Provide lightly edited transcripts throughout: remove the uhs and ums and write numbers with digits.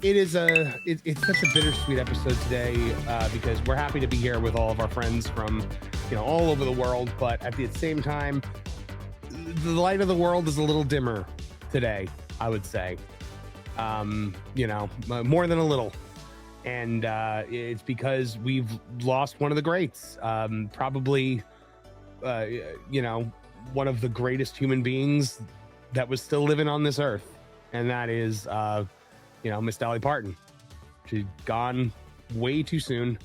It's such a bittersweet episode today because we're happy to be here with all of our friends from all over the world, but at the same time, the light of the world is a little dimmer today, I would say. More than a little. And it's because we've lost one of the greats, probably one of the greatest human beings that was still living on this earth, and that is Miss Dolly Parton. She's gone way too soon.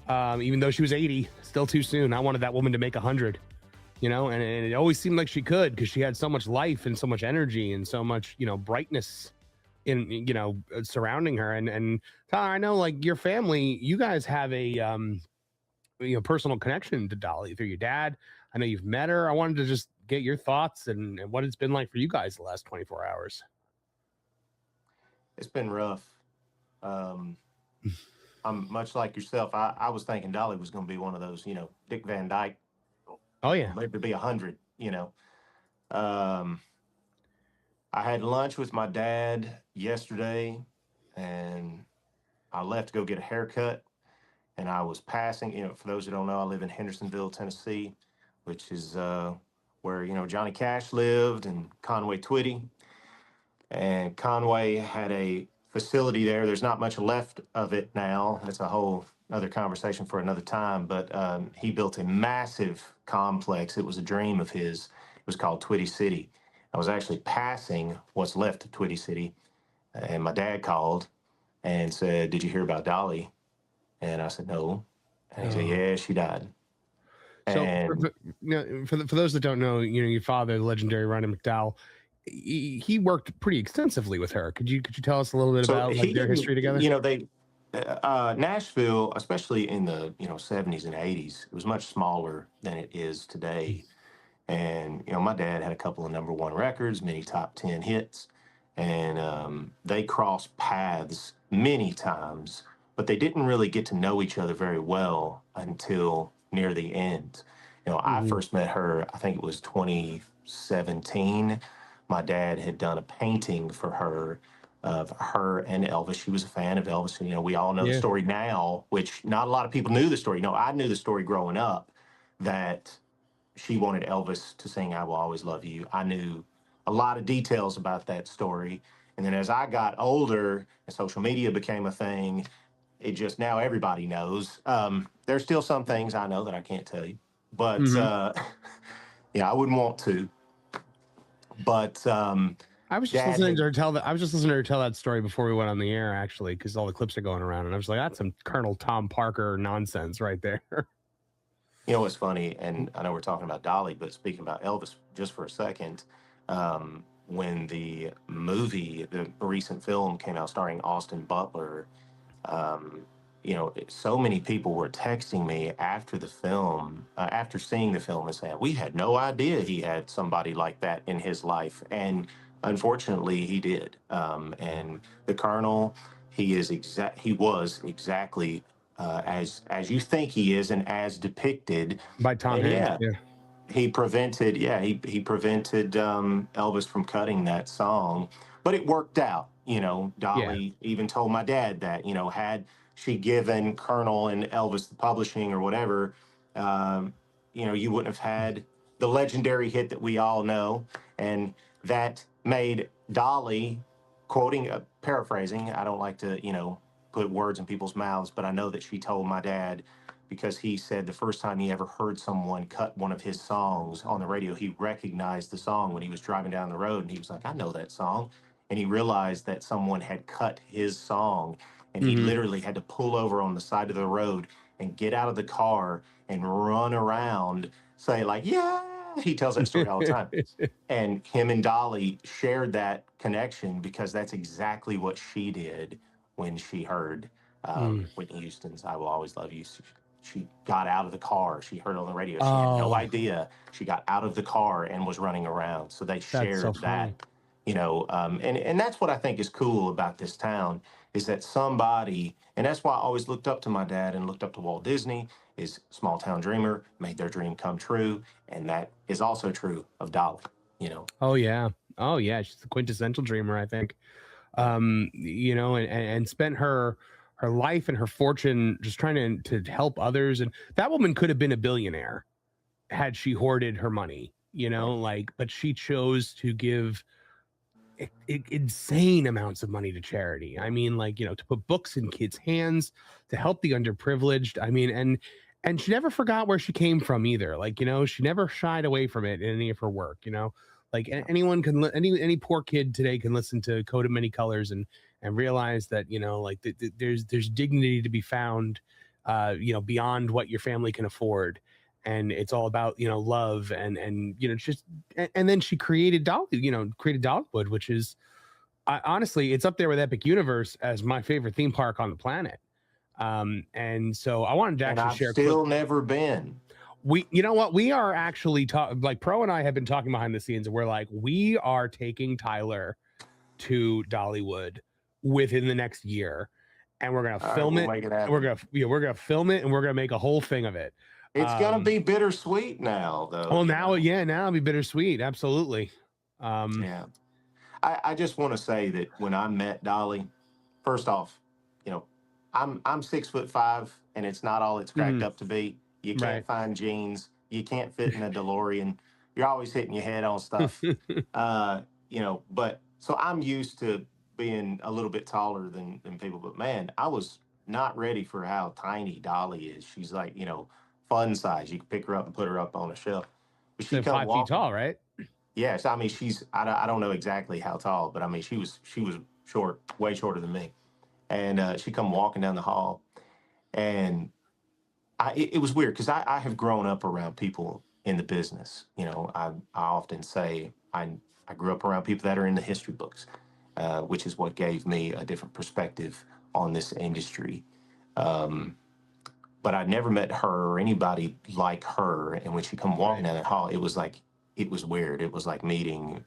Even though she was 80, still too soon. I wanted that woman to make 100, and it always seemed like she could, because she had so much life and so much energy and so much, brightness in, surrounding her. And Tyler, I know, like, your family, you guys have a, personal connection to Dolly through your dad. I know you've met her. I wanted to just get your thoughts and what it's been like for you guys the last 24 hours. It's been rough. I'm much like yourself. I was thinking Dolly was going to be one of those, Dick Van Dyke. Oh yeah, Maybe be 100. Um, I had lunch with my dad yesterday, and I left to go get a haircut. And I was passing. For those who don't know, I live in Hendersonville, Tennessee, which is where Johnny Cash lived and Conway Twitty. And Conway had a facility there. There's not much left of it now. That's a whole other conversation for another time. But he built a massive complex. It was a dream of his. It was called Twitty City. I was actually passing what's left of Twitty City, and my dad called and said, "Did you hear about Dolly?" And I said, "No." And he said, "Yeah, she died." So And for those that don't know, your father, the legendary Ronnie McDowell, he worked pretty extensively with her. Could you tell us a little bit so about, like, he their didn't, history together? they, Nashville, especially in the, 70s and 80s, it was much smaller than it is today. And, my dad had a couple of number one records, many top 10 hits, and they crossed paths many times, but they didn't really get to know each other very well until near the end. I Mm-hmm. first met her, I think it was 2017. My dad had done a painting for her of her and Elvis. She was a fan of Elvis. And, we all know the Yeah. story now, which not a lot of people knew the story. No, I knew the story growing up, that she wanted Elvis to sing "I Will Always Love You." I knew a lot of details about that story. And then as I got older and social media became a thing, it just, now everybody knows. There's still some things I know that I can't tell you, but Mm-hmm. yeah, I wouldn't want to. But I was just dad listening to had, her tell that. I was just listening to her tell that story before we went on the air, actually, because all the clips are going around, and I was like, "That's some Colonel Tom Parker nonsense right there." what's funny, and I know we're talking about Dolly, but speaking about Elvis just for a second, when the movie, the recent film came out starring Austin Butler, um, so many people were texting me after the film, after seeing the film, and saying, "We had no idea he had somebody like that in his life." And unfortunately, he did. And the Colonel, he was exactly as you think he is, and as depicted. By Tom And Hanks. yeah, Yeah. he prevented Elvis from cutting that song, but it worked out. Yeah. Dolly even told my dad that, had she given Colonel and Elvis the publishing or whatever, um, you wouldn't have had the legendary hit that we all know, and that made Dolly, quoting, paraphrasing. I don't like to, put words in people's mouths, but I know that she told my dad, because he said the first time he ever heard someone cut one of his songs on the radio, he recognized the song when he was driving down the road, and he was like, "I know that song." And he realized that someone had cut his song, and he Mm-hmm. literally had to pull over on the side of the road and get out of the car and run around, say, like, "Yeah." He tells that story all the time. And him and Dolly shared that connection because that's exactly what she did when she heard Mm. Whitney Houston's "I Will Always Love You." She got out of the car. She heard it on the radio. She had no Oh, idea. She got out of the car and was running around. So they that's so shared funny. that, and that's what I think is cool about this town, is that somebody, and that's why I always looked up to my dad and looked up to Walt Disney, is small town dreamer, made their dream come true. And that is also true of Dolly. Oh yeah. Oh yeah. She's the quintessential dreamer, I think. you know, and spent her life and her fortune just trying to help others. And that woman could have been a billionaire had she hoarded her money, you know, like, but she chose to give insane amounts of money to charity. I mean, like, you know, to put books in kids' hands, to help the underprivileged. I mean, and she never forgot where she came from either. Like, you know, she never shied away from it in any of her work, you know. Like anyone can any poor kid today can listen to Coat of Many Colors and realize that, you know, like there's dignity to be found, you know, beyond what your family can afford. And it's all about, you know, love and you know, just and then she created Dollywood, which is honestly, it's up there with Epic Universe as my favorite theme park on the planet. And so I wanted to And actually I've share a still clip. never been. You know what, we are actually like Pro and I have been talking behind the scenes, and we're like, we are taking Tyler to Dollywood within the next year, and we're gonna All right, film we'll it. make it And we're happen. gonna film it, and we're gonna make a whole thing of it. It's gonna be bittersweet now, though. Well, you now, know? yeah, now it'll be bittersweet. Absolutely. Yeah. I just want to say that when I met Dolly, first off, you know, I'm 6'5", and it's not all it's cracked mhm, up to be. You right. can't find jeans. You can't fit in a DeLorean. You're always hitting your head on stuff. You know, but so I'm used to being a little bit taller than people. But man, I was not ready for how tiny Dolly is. She's like, you know, fun size. You can pick her up and put her up on a shelf. But she So come 5 feet walking. tall, right? Yes, I mean I don't know exactly how tall, but I mean she was short, way shorter than me, and she come walking down the hall, and it was weird because I have grown up around people in the business. You know, I often say I grew up around people that are in the history books, which is what gave me a different perspective on this industry. Um, but I'd never met her or anybody like her, and when she come walking Right. down that hall, it was weird. It was like meeting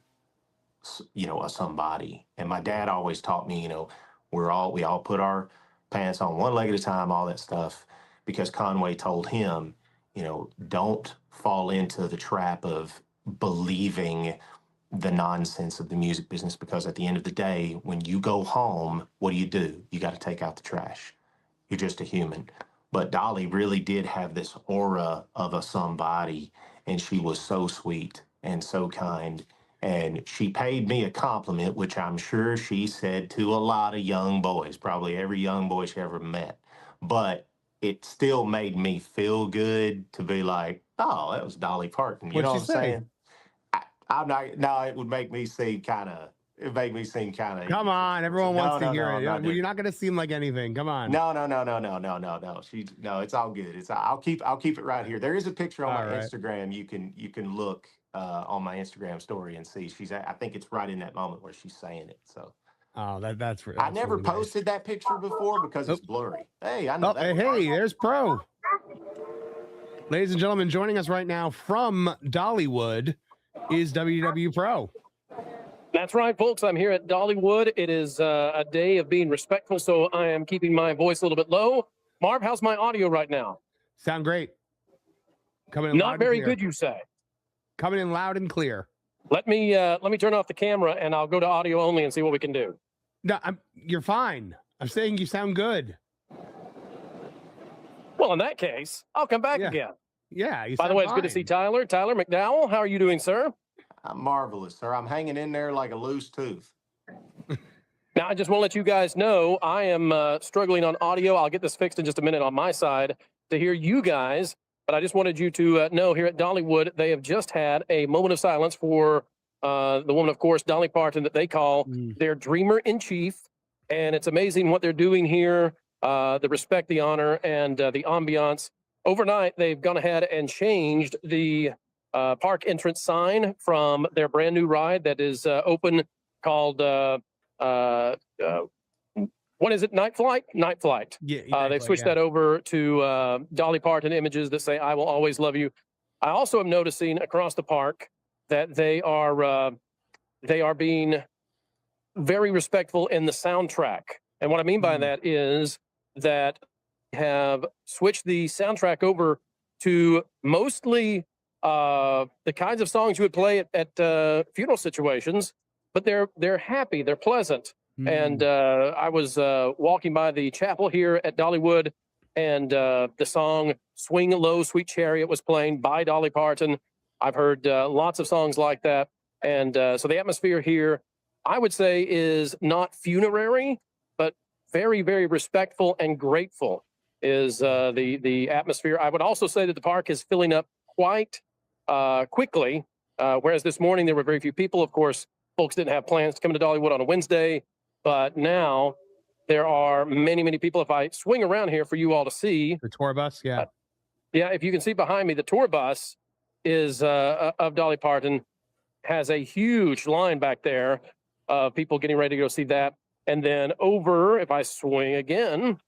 you know, a somebody. And my dad always taught me, you know, we all put our pants on one leg at a time, all that stuff, because Conway told him, you know, don't fall into the trap of believing the nonsense of the music business, because at the end of the day, when you go home, what do? You got to take out the trash. You're just a human. But Dolly really did have this aura of a somebody, and she was so sweet and so kind. And she paid me a compliment, which I'm sure she said to a lot of young boys, probably every young boy she ever met. But it still made me feel good to be like, oh, that was Dolly Parton. You What'd know she what I'm say? saying? I'm not, no, it would make me seem kind of, it made me seem kind of Come on, egotistical. So everyone wants no, to no, hear no, it. I'm not Well, doing you're it. not gonna seem like anything. Come on. No, no, no, no, no, no, no, no. No, it's all good. I'll keep it right here. There is a picture on my All right. Instagram. You can look on my Instagram story and see. I think it's right in that moment where she's saying it. So Oh, I that's never really nice. posted that picture before because Oh, it's blurry. Hey, I know oh, that hey, was hey, right. there's Pro. Ladies and gentlemen, joining us right now from Dollywood is WW Pro. That's right, folks. I'm here at Dollywood. It is a day of being respectful, so I am keeping my voice a little bit low. Marv, how's my audio right now? Sound great. Coming in Not loud and very clear. good, you say? Coming in loud and clear. Let me turn off the camera and I'll go to audio only and see what we can do. No, you're fine. I'm saying you sound good. Well, in that case, I'll come back Yeah. again. Yeah. By the way, it's good to see Tyler. Tyler McDowell, how are you doing, sir? I'm marvelous, sir. I'm hanging in there like a loose tooth. Now, I just want to let you guys know I am struggling on audio. I'll get this fixed in just a minute on my side to hear you guys. But I just wanted you to know here at Dollywood, they have just had a moment of silence for the woman, of course, Dolly Parton, that they call their dreamer in chief. And it's amazing what they're doing here, the respect, the honor, and the ambiance. Overnight, they've gone ahead and changed the park entrance sign from their brand new ride that is open called what is it? Night Flight? Night Flight. Yeah. They've switched that over to Dolly Parton images that say, I will always love you. I also am noticing across the park that they are being very respectful in the soundtrack. And what I mean by that is that they have switched the soundtrack over to mostly the kinds of songs you would play at funeral situations, but they're happy, they're pleasant. And I was walking by the chapel here at Dollywood, and the song "Swing Low, Sweet Chariot" was playing by Dolly Parton. I've heard lots of songs like that, and so the atmosphere here, I would say, is not funerary, but very, very respectful and grateful. Is the atmosphere? I would also say that the park is filling up quite quickly. Whereas this morning there were very few people. Of course, folks didn't have plans to come to Dollywood on a Wednesday, but now there are many, many people. If I swing around here for you all to see the tour bus, yeah, if you can see behind me, the tour bus is of Dolly Parton, has a huge line back there of people getting ready to go see that. And then over, if I swing again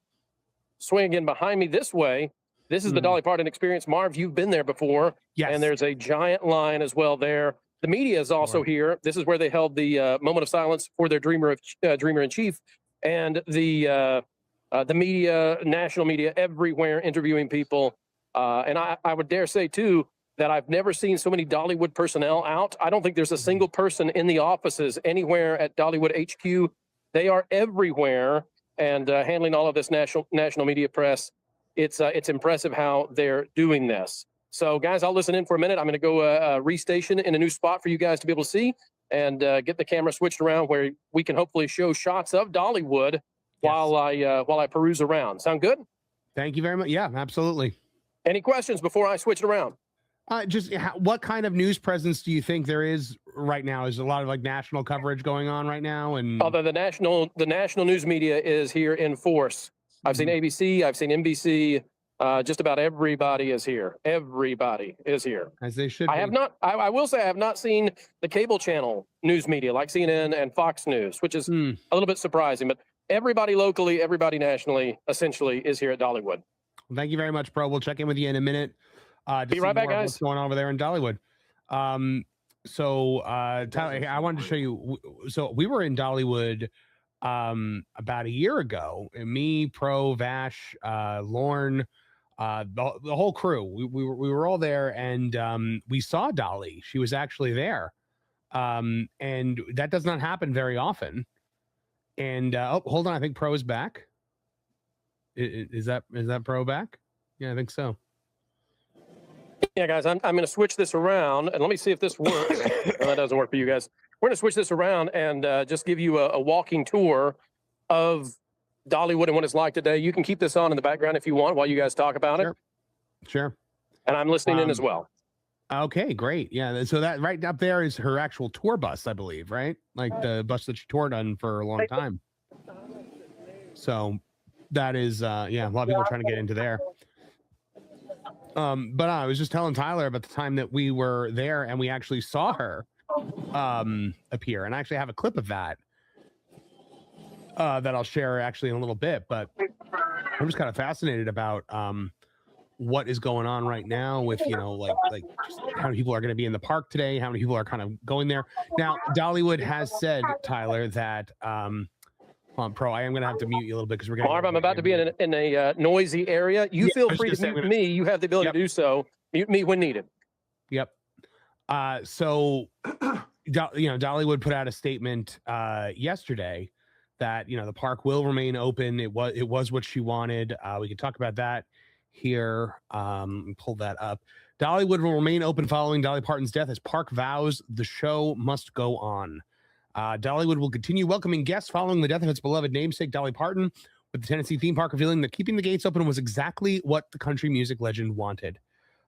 behind me this way, this is the Dolly Parton Experience. Marv, you've been there before. Yes. And there's a giant line as well there. The media is also here. This is where they held the moment of silence for their dreamer in chief, and the media, national media, everywhere interviewing people. And I would dare say too that I've never seen so many Dollywood personnel out. I don't think there's a single person in the offices anywhere at Dollywood HQ. They are everywhere and handling all of this national media press. It's impressive how they're doing this. So, guys, I'll listen in for a minute. I'm going to go restation in a new spot for you guys to be able to see, and get the camera switched around where we can hopefully show shots of Dollywood while I peruse around. Sound good? Thank you very much. Yeah, absolutely. Any questions before I switch it around? What kind of news presence do you think there is right now? Is a lot of like national coverage going on right now? And although the national news media is here in force. I've seen ABC, I've seen NBC. Just about everybody is here. Everybody is here. As they should. I will say I have not seen the cable channel news media like CNN and Fox News, which is a little bit surprising. But everybody locally, everybody nationally, essentially, is here at Dollywood. Well, thank you very much, bro. We'll check in with you in a minute. Be right back, guys. What's going on over there in Dollywood? Tyler, I wanted to show you. So we were in Dollywood about a year ago. And me, Pro, Vash, Lorne, the whole crew. We were all there, and we saw Dolly. She was actually there, and that does not happen very often. And hold on, I think Pro is back. Is that Pro back? Yeah, I think so. Yeah, guys, I'm going to switch this around, and let me see if this works. No, that doesn't work for you guys. We're going to switch this around and just give you a walking tour of Dollywood and what it's like today. You can keep this on in the background if you want while you guys talk about it. Sure. And I'm listening in as well. Okay, great. Yeah, so that right up there is her actual tour bus, I believe, right? Like the bus that she toured on for a long time. So that is, a lot of people are trying to get into there. But I was just telling Tyler about the time that we were there and we actually saw her appear, and I actually have a clip of that that I'll share actually in a little bit. But I'm just kind of fascinated about what is going on right now with, like just how many people are going to be in the park today, how many people are kind of going there. Now, Dollywood has said, Tyler, that Pro, I am going to have to mute you a little bit because we're going to... Marv, I'm about to be in a noisy area. You feel free to mute me. You have the ability to do so. Mute me when needed. Yep. So, Dollywood put out a statement yesterday that, the park will remain open. It was what she wanted. We can talk about that here. Pull that up. Dollywood will remain open following Dolly Parton's death as park vows the show must go on. Dollywood will continue welcoming guests following the death of its beloved namesake, Dolly Parton, with the Tennessee theme park revealing that keeping the gates open was exactly what the country music legend wanted.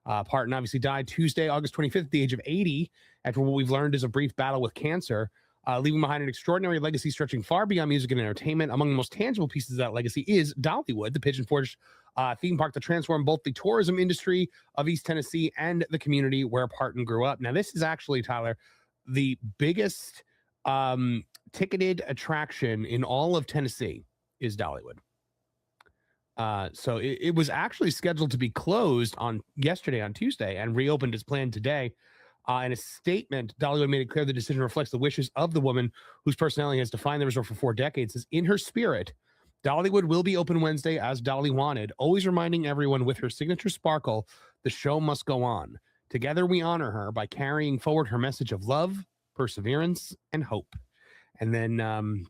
Parton obviously died Tuesday, August 25th, at the age of 80, after what we've learned is a brief battle with cancer, leaving behind an extraordinary legacy stretching far beyond music and entertainment. Among the most tangible pieces of that legacy is Dollywood, the Pigeon Forge theme park that transformed both the tourism industry of East Tennessee and the community where Parton grew up. Now, this is actually, Tyler, the biggest ticketed attraction in all of Tennessee is Dollywood. So it was actually scheduled to be closed on Tuesday, and reopened as planned today. In a statement, Dollywood made it clear the decision reflects the wishes of the woman whose personality has defined the resort for 4 decades. Says, in her spirit, Dollywood will be open Wednesday as Dolly wanted, always reminding everyone with her signature sparkle, the show must go on. Together we honor her by carrying forward her message of love, perseverance, and hope. And then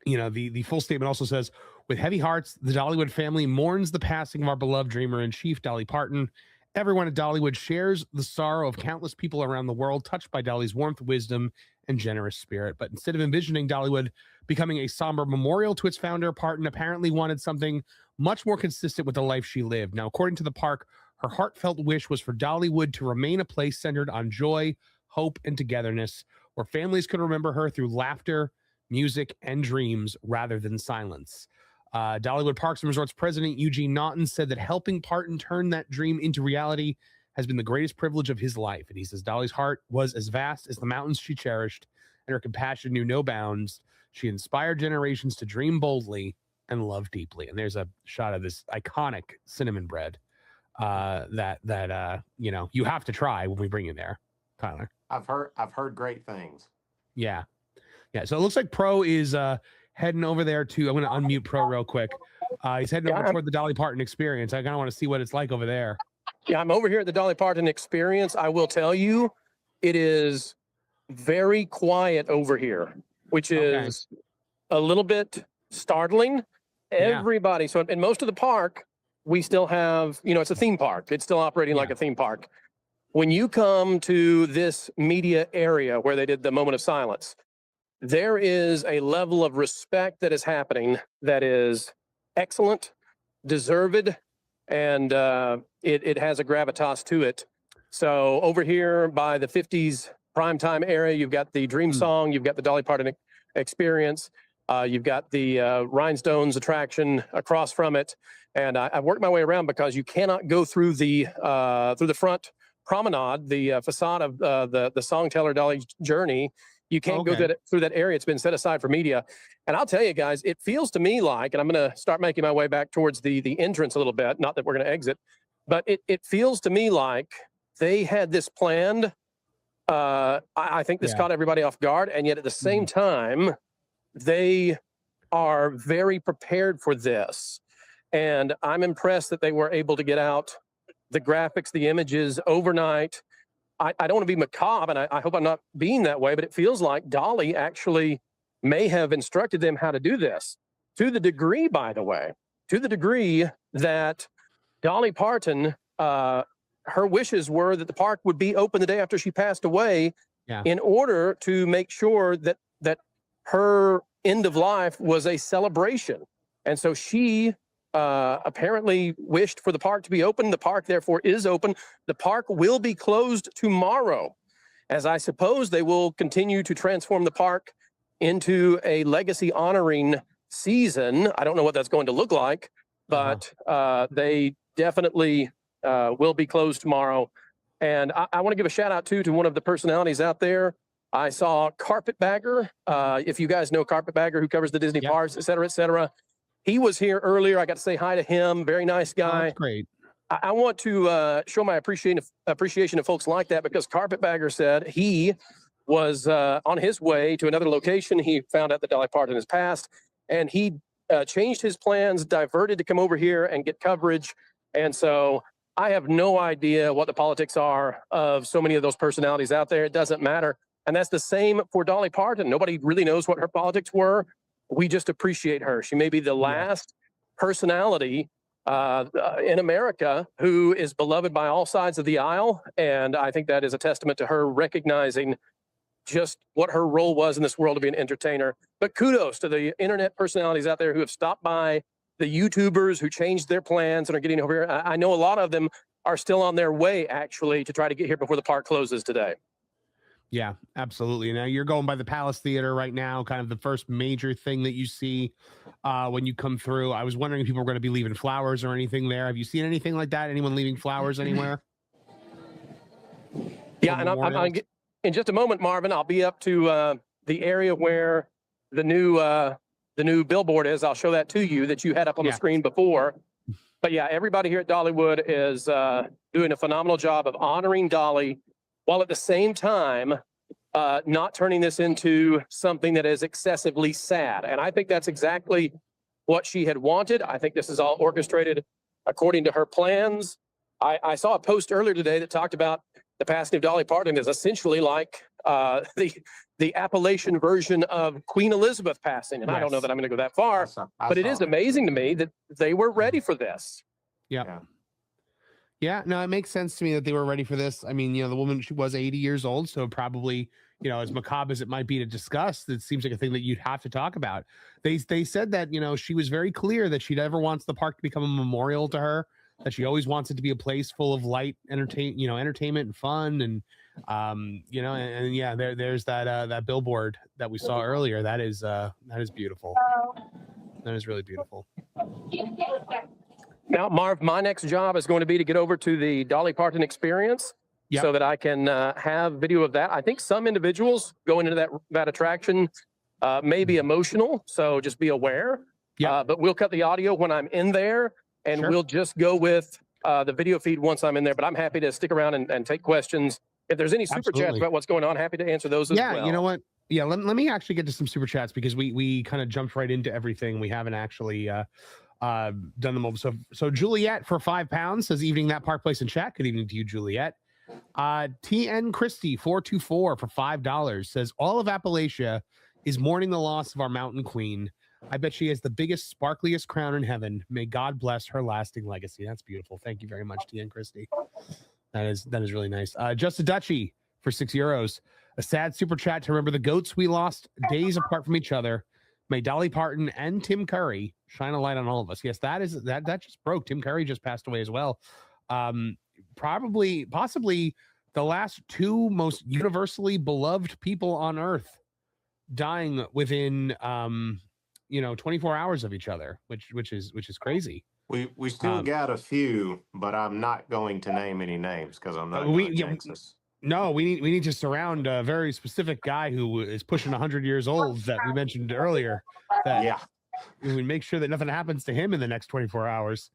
The full statement also says, with heavy hearts, the Dollywood family mourns the passing of our beloved dreamer in chief, Dolly Parton. Everyone at Dollywood shares the sorrow of countless people around the world touched by Dolly's warmth, wisdom, and generous spirit. But instead of envisioning Dollywood becoming a somber memorial to its founder, Parton apparently wanted something much more consistent with the life she lived. Now, according to the park, her heartfelt wish was for Dollywood to remain a place centered on joy, hope, and togetherness, where families could remember her through laughter, music, and dreams rather than silence. Dollywood Parks and Resorts president Eugene Naughton said that helping Parton turn that dream into reality has been the greatest privilege of his life. And he says Dolly's heart was as vast as the mountains she cherished, and her compassion knew no bounds. She inspired generations to dream boldly and love deeply. And there's a shot of this iconic cinnamon bread that you have to try when we bring you there, Tyler. I've heard great things. Yeah. So it looks like Pro is heading over there to, I'm going to unmute Pro real quick. He's heading over toward the Dolly Parton experience. I kind of want to see what it's like over there. Yeah, I'm over here at the Dolly Parton experience. I will tell you, it is very quiet over here, which is a little bit startling. Everybody, so in most of the park, we still have, it's a theme park. It's still operating like a theme park. When you come to this media area where they did the moment of silence, there is a level of respect that is happening that is excellent, deserved, and it has a gravitas to it. So over here by the 50s primetime area, you've got the Dream Song, you've got the Dolly Parton experience, you've got the Rhinestones attraction across from it. And I've worked my way around because you cannot go through the front promenade, the facade of the Songteller Dolly Journey. You can't go through that area. It's been set aside for media. And I'll tell you guys, it feels to me like, and I'm going to start making my way back towards the entrance a little bit, not that we're going to exit, but it feels to me like they had this planned. I think this caught everybody off guard. And yet at the same time, they are very prepared for this. And I'm impressed that they were able to get out the graphics, the images overnight. I don't want to be macabre, and I hope I'm not being that way, but it feels like Dolly actually may have instructed them how to do this, to the degree, by the way, that Dolly Parton, her wishes were that the park would be open the day after she passed away in order to make sure that her end of life was a celebration. And so she apparently wished for the park to be open. The park, therefore, is open. The park will be closed tomorrow, as I suppose they will continue to transform the park into a legacy honoring season. I don't know what that's going to look like, but they definitely will be closed tomorrow. And I want to give a shout out to one of the personalities out there. I saw Carpetbagger. If you guys know Carpetbagger, who covers the Disney parks, et cetera, et cetera. He was here earlier. I got to say hi to him. Very nice guy. That's great. I want to show my appreciation of folks like that, because Carpetbagger said he was on his way to another location. He found out that Dolly Parton has passed, and he changed his plans, diverted to come over here and get coverage. And so I have no idea what the politics are of so many of those personalities out there. It doesn't matter. And that's the same for Dolly Parton. Nobody really knows what her politics were. We just appreciate her. She may be the last personality in America who is beloved by all sides of the aisle. And I think that is a testament to her recognizing just what her role was in this world to be an entertainer. But kudos to the internet personalities out there who have stopped by, the YouTubers who changed their plans and are getting over here. I know a lot of them are still on their way, actually, to try to get here before the park closes today. Yeah, absolutely. Now you're going by the Palace Theater right now, kind of the first major thing that you see when you come through. I was wondering if people were going to be leaving flowers or anything there. Have you seen anything like that? Anyone leaving flowers anywhere? Yeah, and I'm in just a moment, Marvin, I'll be up to the area where the new billboard is. I'll show that to you that you had up on the screen before. But yeah, everybody here at Dollywood is doing a phenomenal job of honoring Dolly, while at the same time not turning this into something that is excessively sad. And I think that's exactly what she had wanted. I think this is all orchestrated according to her plans. I saw a post earlier today that talked about the passing of Dolly Parton is essentially like the the Appalachian version of Queen Elizabeth passing. And I don't know Yes. that I'm going to go that far, but it is amazing to me that they were ready for this. Yeah. Yeah, no, it makes sense to me that they were ready for this. I mean, the woman, she was 80 years old, so probably, as macabre as it might be to discuss, it seems like a thing that you'd have to talk about. They said that, she was very clear that she never wants the park to become a memorial to her, that she always wants it to be a place full of light, entertainment and fun. And, there's that billboard that we saw earlier. That is beautiful. That is really beautiful. Now, Marv, my next job is going to be to get over to the Dolly Parton experience so that I can have video of that. I think some individuals going into that attraction may be emotional, so just be aware. But we'll cut the audio when I'm in there, and we'll just go with the video feed once I'm in there. But I'm happy to stick around and take questions. If there's any super chats about what's going on, happy to answer those as well. Yeah, you know what? Yeah, let me actually get to some super chats because we kind of jumped right into everything. We haven't actually done them all. So Juliet for £5 says, evening, that Park Place in chat. Good evening to you, Juliet. TN Christie 424 for $5 says, all of Appalachia is mourning the loss of our mountain queen. I bet she has the biggest, sparkliest crown in heaven. May God bless her lasting legacy. That's beautiful. Thank you very much, TN Christie. That is really nice. Just a Dutchie for €6. A sad super chat to remember the goats we lost days apart from each other. May Dolly Parton and Tim Curry shine a light on all of us. Yes, that just broke. Tim Curry just passed away as well. Possibly the last two most universally beloved people on earth dying within 24 hours of each other, which is crazy. We still got a few, but I'm not going to name any names because I'm not going to jinx us. No, we need to surround a very specific guy who is pushing 100 years old that we mentioned earlier. We make sure that nothing happens to him in the next 24 hours.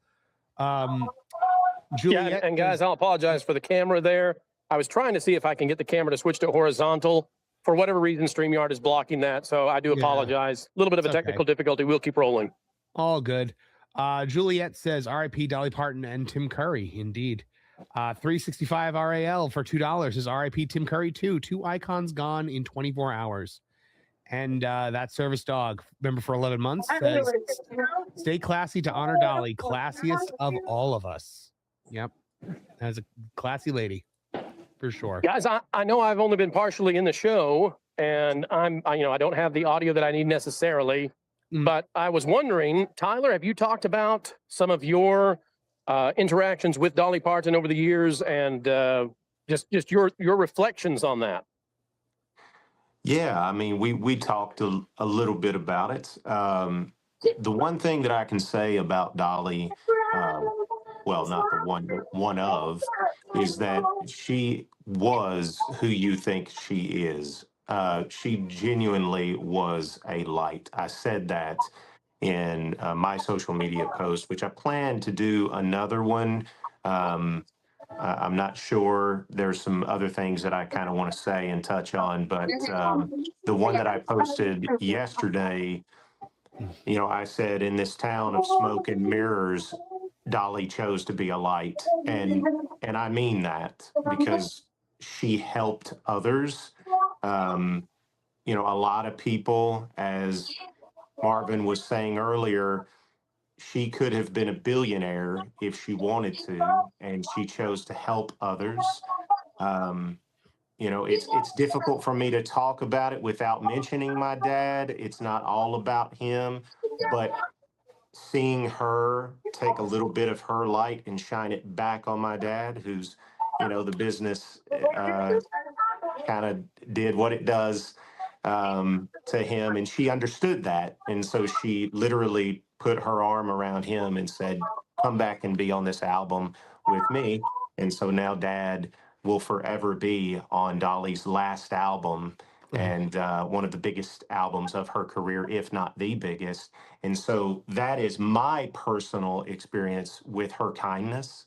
Juliet, and guys, I'll apologize for the camera there. I was trying to see if I can get the camera to switch to horizontal. For whatever reason, StreamYard is blocking that, so I do apologize. A little bit of a technical difficulty. We'll keep rolling. All good. Juliet says, RIP Dolly Parton and Tim Curry. Indeed. 365 RAL for $2 is RIP Tim Curry too. Two icons gone in 24 hours. And that service dog, member for 11 months, says, stay classy to honor Dolly, classiest of all of us. Yep. That's a classy lady for sure. Guys, I know I've only been partially in the show, and I don't have the audio that I need necessarily, but I was wondering, Tyler, have you talked about some of your interactions with Dolly Parton over the years, and just your reflections on that? Yeah, I mean, we talked a little bit about it. The one thing that I can say about Dolly, well, not the one of, is that she was who you think she is. She genuinely was a light. I said that in my social media post, which I plan to do another one. I'm not sure. There's some other things that I kind of want to say and touch on, but the one that I posted yesterday, I said, in this town of smoke and mirrors, Dolly chose to be a light. And I mean that because she helped others. A lot of people, as Marvin was saying earlier, she could have been a billionaire if she wanted to, and she chose to help others. It's difficult for me to talk about it without mentioning my dad. It's not all about him, but seeing her take a little bit of her light and shine it back on my dad, who's, the business kind of did what it does to him, and she understood that. And so she literally put her arm around him and said, come back and be on this album with me. And so now Dad will forever be on Dolly's last album, and one of the biggest albums of her career, if not the biggest. And so that is my personal experience with her kindness.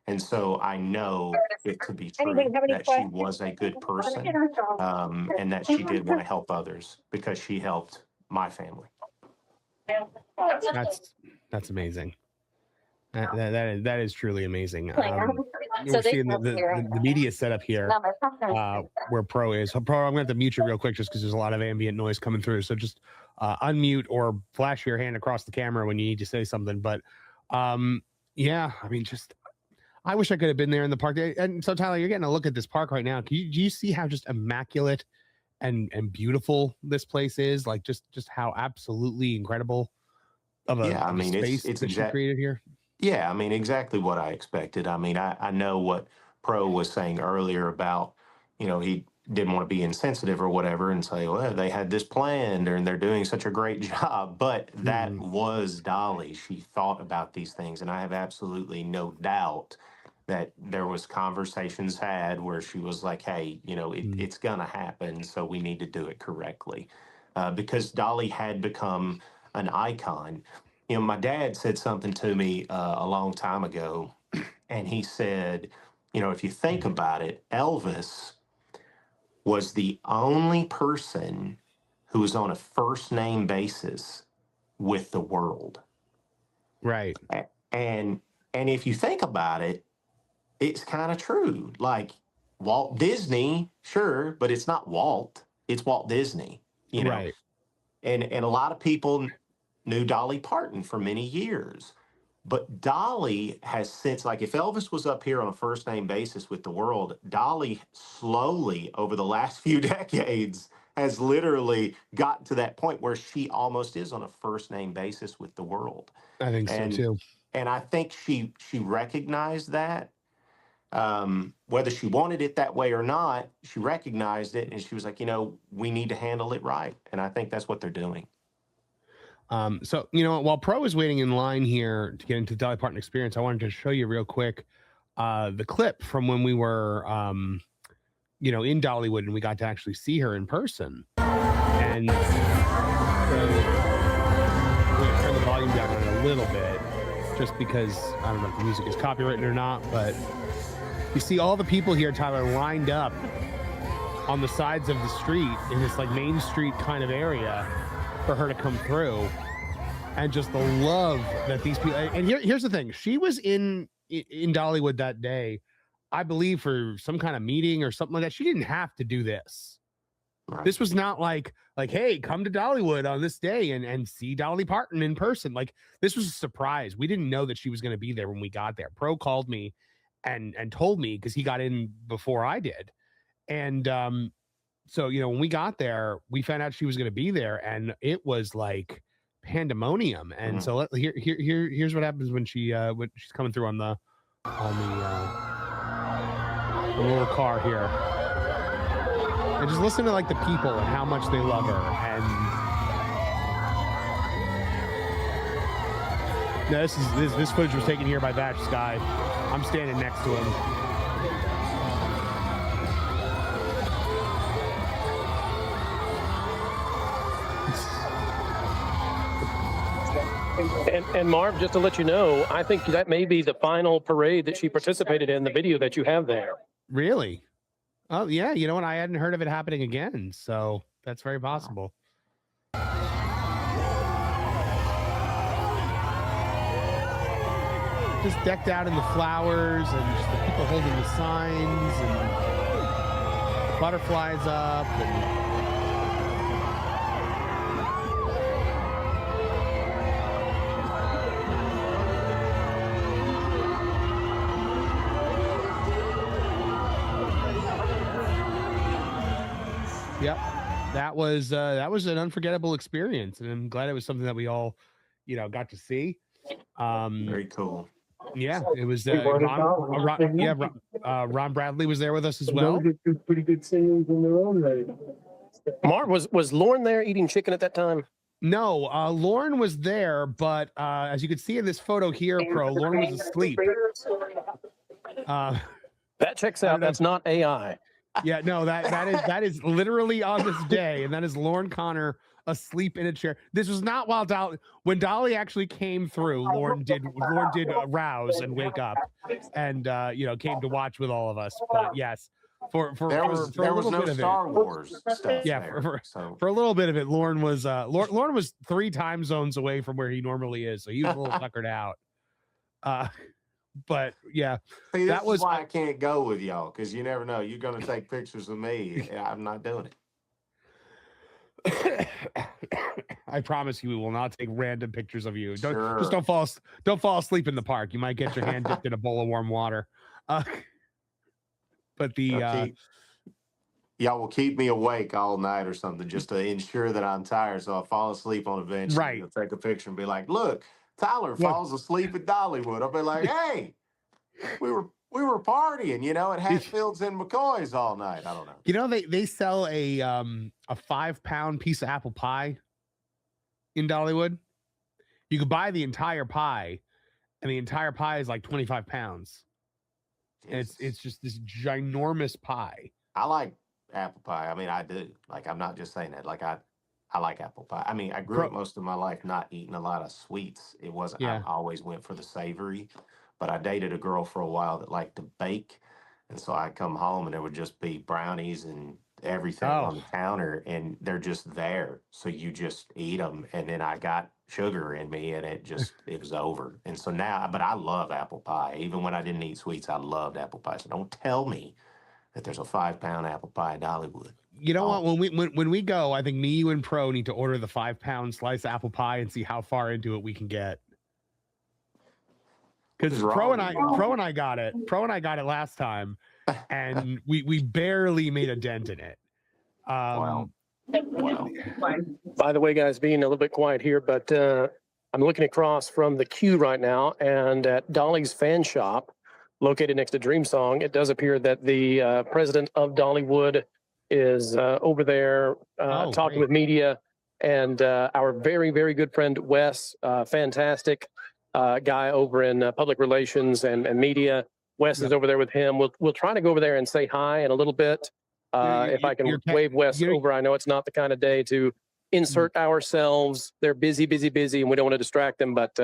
And so I know it to be true that she was a good person, and that she did want to help others because she helped my family. That's amazing. That is truly amazing. we're seeing the media setup here where Pro is. So Pro, I'm going to have to mute you real quick just because there's a lot of ambient noise coming through. So just unmute or flash your hand across the camera when you need to say something. But yeah, I mean, just I wish I could have been there in the park. And so Tyler, you're getting a look at this park right now. Do you see how just immaculate and beautiful this place is? Like just how absolutely incredible of a space it's that she created here. Yeah, I mean, exactly what I expected. I mean, I know what Pro was saying earlier about, he didn't want to be insensitive or whatever and say, well, they had this planned and they're doing such a great job. But that was Dolly. She thought about these things. And I have absolutely no doubt that there was conversations had where she was like, hey, it's going to happen. So we need to do it correctly. Because Dolly had become an icon. My dad said something to me a long time ago, and he said, if you think about it, Elvis was the only person who was on a first name basis with the world. Right. And if you think about it, it's kind of true. Like Walt Disney, sure, but it's not Walt. It's Walt Disney, Right. And a lot of people knew Dolly Parton for many years. But Dolly has since, like if Elvis was up here on a first name basis with the world, Dolly slowly over the last few decades has literally gotten to that point where she almost is on a first name basis with the world. I think so too. And I think she recognized that. Whether she wanted it that way or not, she recognized it and she was like, we need to handle it right. And I think that's what they're doing. So, while Pro is waiting in line here to get into the Dolly Parton experience, I wanted to show you real quick the clip from when we were, in Dollywood and we got to actually see her in person. And I'm going to turn the volume down on it a little bit just because I don't know if the music is copyrighted or not, but you see all the people here, Tyler, lined up on the sides of the street in this like Main Street kind of area for her to come through, and just the love that these people. And here's the thing: she was in Dollywood that day, I believe, for some kind of meeting or something like that. She didn't have to do this. Right. This was not like, hey, come to Dollywood on this day and see Dolly Parton in person. Like this was a surprise. We didn't know that she was going to be there when we got there. Pro called me and told me because he got in before I did, and so, when we got there, we found out she was going to be there, and it was like pandemonium. And so here's what happens when she's coming through on the little car here, and just listen to like the people and how much they love her. And now this footage was taken here by Batch Sky. I'm standing next to him. And Marv, just to let you know, I think that may be the final parade that she participated in, the video that you have there. Really? Oh, yeah. You know what? I hadn't heard of it happening again. So that's very possible. Just decked out in the flowers and just the people holding the signs and butterflies up and yep, that was an unforgettable experience, and I'm glad it was something that we all, got to see. Very cool. Yeah, it was. Ron Bradley was there with us as well. Pretty good singers in their own right. Marv, was Lauren there eating chicken at that time? No, Lauren was there, but as you can see in this photo here, Pro, Lauren was asleep. That checks out. That's not AI. Yeah, no, that is literally on this day, and that is Lauren Connor asleep in a chair. This was not when Dolly actually came through. Lauren did rouse and wake up, and came to watch with all of us. But yes, for there was no Star Wars stuff. Yeah, for a little bit of it, Lauren was 3 time zones away from where he normally is, so he was a little tuckered out. But yeah, See, this that is was why I can't go with y'all, because you never know. You're going to take pictures of me. I'm not doing it. I promise you, we will not take random pictures of you. Sure. Don't fall asleep in the park. You might get your hand dipped in a bowl of warm water. But the Y'all will keep me awake all night or something just to ensure that I'm tired. So I'll fall asleep on a bench and right. you'll take a picture and be like, look, Tyler Look, falls asleep at Dollywood. I'll be like, hey, we were partying, at Hatfields and McCoy's all night. I don't know. They sell a 5-pound piece of apple pie in Dollywood. You could buy the entire pie, and the entire pie is like 25 pounds. And it's just this ginormous pie. I like apple pie. I mean, I do. Like, I'm not just saying that. Like, I like apple pie. I mean, I grew up most of my life not eating a lot of sweets. It wasn't, I always went for the savory, but I dated a girl for a while that liked to bake. And so I'd come home and there would just be brownies and everything on the counter, and they're just there. So you just eat them. And then I got sugar in me and it was over. And so now, but I love apple pie. Even when I didn't eat sweets, I loved apple pie. So don't tell me that there's a 5-pound apple pie in Dollywood. You know what? When we go, I think me, you, and Pro need to order the 5-pound slice of apple pie and see how far into it we can get. Because Pro and I got it. Pro and I got it last time, and we barely made a dent in it. Wow. By the way, guys, being a little bit quiet here, but I'm looking across from the queue right now, and at Dolly's fan shop, located next to Dreamsong, it does appear that the president of Dollywood is over there talking with media, and our very, very good friend Wes, fantastic guy over in public relations and media. Wes is over there with him. We'll try to go over there and say hi in a little bit. If I can wave Wes over, I know it's not the kind of day to insert ourselves. They're busy, and we don't want to distract them, but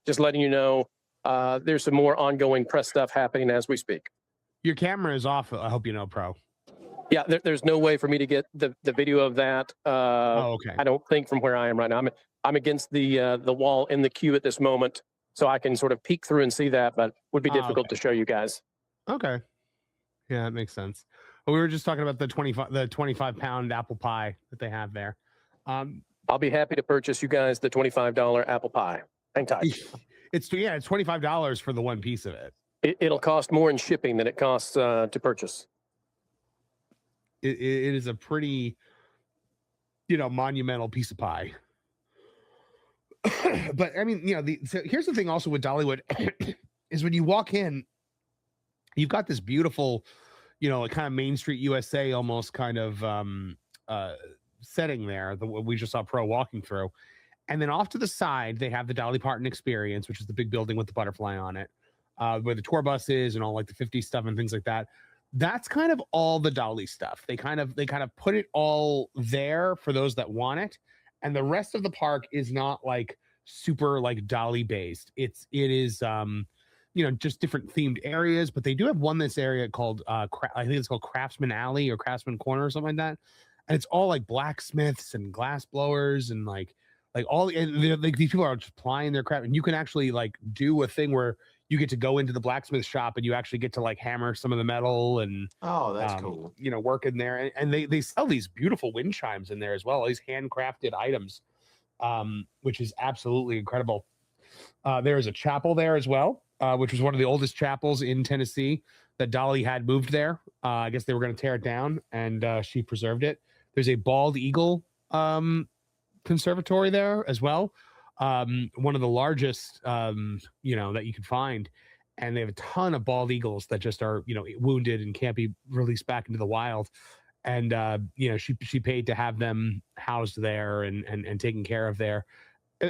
just letting you know, there's some more ongoing press stuff happening as we speak. Your camera is off, I hope you know, Pro. Yeah, there's no way for me to get the video of that. Okay. I don't think from where I am right now. I'm against the wall in the queue at this moment, so I can sort of peek through and see that, but would be difficult to show you guys. Okay. Yeah, that makes sense. But we were just talking about the 25-pound apple pie that they have there. I'll be happy to purchase you guys the $25 apple pie. Hang tight. It's $25 for the one piece of it. It'll cost more in shipping than it costs to purchase. It is a pretty, monumental piece of pie. But I mean, so here's the thing also with Dollywood is when you walk in, you've got this beautiful, kind of Main Street USA almost kind of setting there that we just saw Pro walking through. And then off to the side, they have the Dolly Parton Experience, which is the big building with the butterfly on it, where the tour bus is and all like the 50s stuff and things like that. That's kind of all the Dolly stuff. They kind of put it all there for those that want it. And the rest of the park is not like super like Dolly based. It is just different themed areas, but they do have one this area called I think it's called Craftsman Alley or Craftsman Corner or something like that. And it's all like blacksmiths and glass blowers and like all these people are just plying their craft, and you can actually like do a thing where you get to go into the blacksmith shop and you actually get to like hammer some of the metal and that's cool. Work in there, and they sell these beautiful wind chimes in there as well, all these handcrafted items, which is absolutely incredible. There is a chapel there as well, which was one of the oldest chapels in Tennessee that Dolly had moved there. I guess they were going to tear it down, and she preserved it. There's a bald eagle conservatory there as well, one of the largest that you can find, and they have a ton of bald eagles that just are wounded and can't be released back into the wild, and she paid to have them housed there and taken care of there.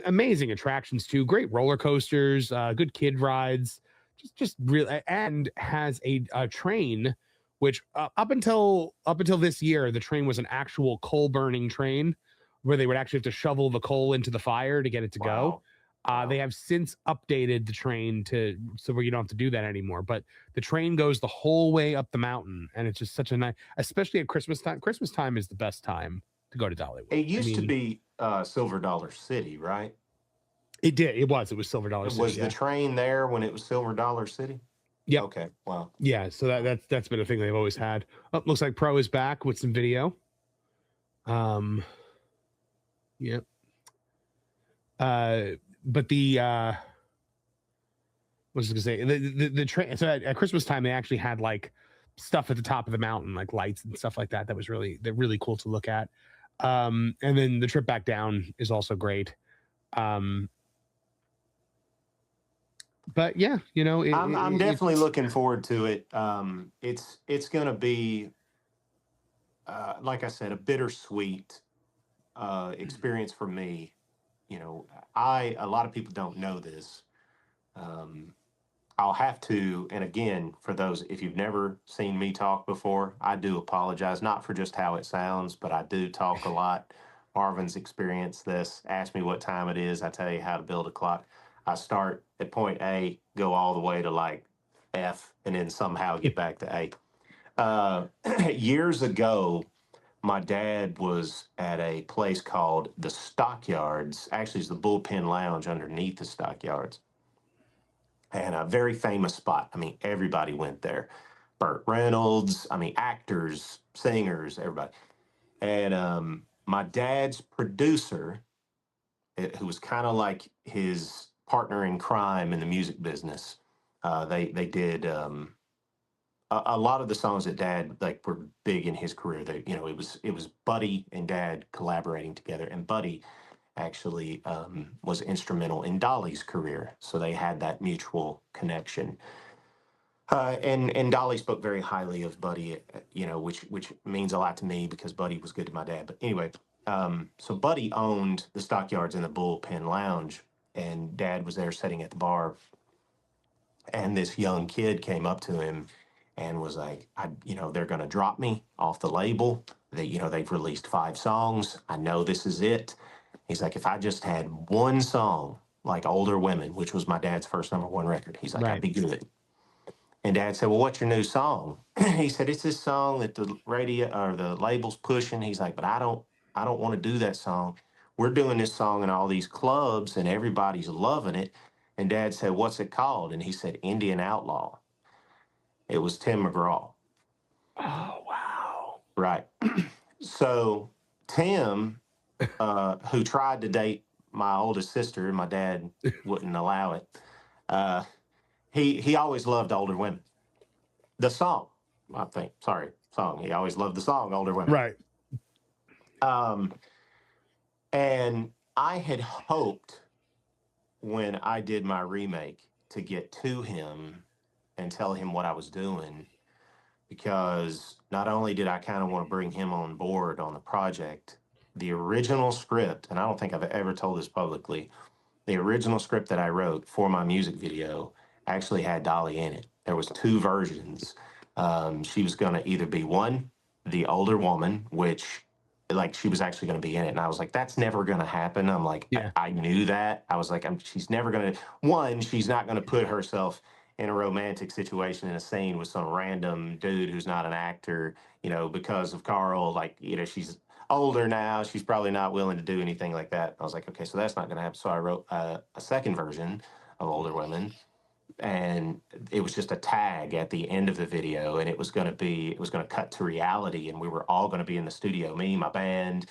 Amazing attractions too, great roller coasters, good kid rides, just real, and has a train which up until this year the train was an actual coal burning train where they would actually have to shovel the coal into the fire to get it to go. They have since updated the train so where you don't have to do that anymore. But the train goes the whole way up the mountain, and it's just such a nice, especially at Christmas time. Christmas time is the best time to go to Dollywood. It used to be Silver Dollar City, right? It did. It was Silver Dollar City. Was the train there when it was Silver Dollar City? Yep. Okay. Wow. Yeah. So that's been a thing they've always had. Oh, looks like Pro is back with some video. Yep. But the what was I gonna say? The train. So at Christmas time, they actually had like stuff at the top of the mountain, like lights and stuff like that. That was really cool to look at. And then the trip back down is also great. But yeah, you know, I'm definitely looking forward to it. It's going to be, like I said, a bittersweet experience for me. You know, a lot of people don't know this. I'll have to, and again, for those, if you've never seen me talk before, I do apologize, not for just how it sounds, but I do talk a lot. Marvin's experienced this. Ask me what time it is. I tell you how to build a clock. I start at point A, go all the way to like F, and then somehow get back to A. Years ago, my dad was at a place called the Stockyards. Actually, it's the Bullpen Lounge underneath the Stockyards. And a very famous spot. I mean, everybody went there. Burt Reynolds, I mean, actors, singers, everybody. And my dad's producer, who was kind of like his partner in crime in the music business, they did a lot of the songs that Dad like were big in his career. They, you know, it was Buddy and Dad collaborating together, and Buddy actually was instrumental in Dolly's career. So they had that mutual connection. And Dolly spoke very highly of Buddy, you know, which means a lot to me because Buddy was good to my dad. But anyway, so Buddy owned the Stockyards and the Bullpen Lounge, and Dad was there sitting at the bar. And this young kid came up to him and was like, you know, they're going to drop me off the label. You know, they've released 5 songs. I know this is it. He's like, if I just had one song like Older Women, which was my dad's first #1 record, he's like, I'd be good. And Dad said, well, what's your new song? He said, it's this song that the radio or the label's pushing. He's like, but I don't want to do that song. We're doing this song in all these clubs and everybody's loving it. And Dad said, what's it called? And he said, Indian Outlaw. It was Tim McGraw. Oh, wow. Right. So Tim, who tried to date my oldest sister, and my dad wouldn't allow it, he always loved Older Women. The song, I think. Sorry, song. He always loved the song Older Women. Right. And I had hoped when I did my remake to get to him and tell him what I was doing, because not only did I kind of want to bring him on board on the project, the original script, and I don't think I've ever told this publicly, the original script that I wrote for my music video actually had Dolly in it. There was 2 versions. She was going to either be one, the older woman, which like she was actually going to be in it. And I was like, that's never going to happen. I'm like, yeah. I knew that. I was like, she's never going to, she's not going to put herself in a romantic situation in a scene with some random dude who's not an actor, you know, because of Carl, like, you know, she's older now. She's probably not willing to do anything like that. I was like, okay, so that's not going to happen. So I wrote a second version of Older Women, and it was just a tag at the end of the video, and it was going to cut to reality, and we were all going to be in the studio, me, my band,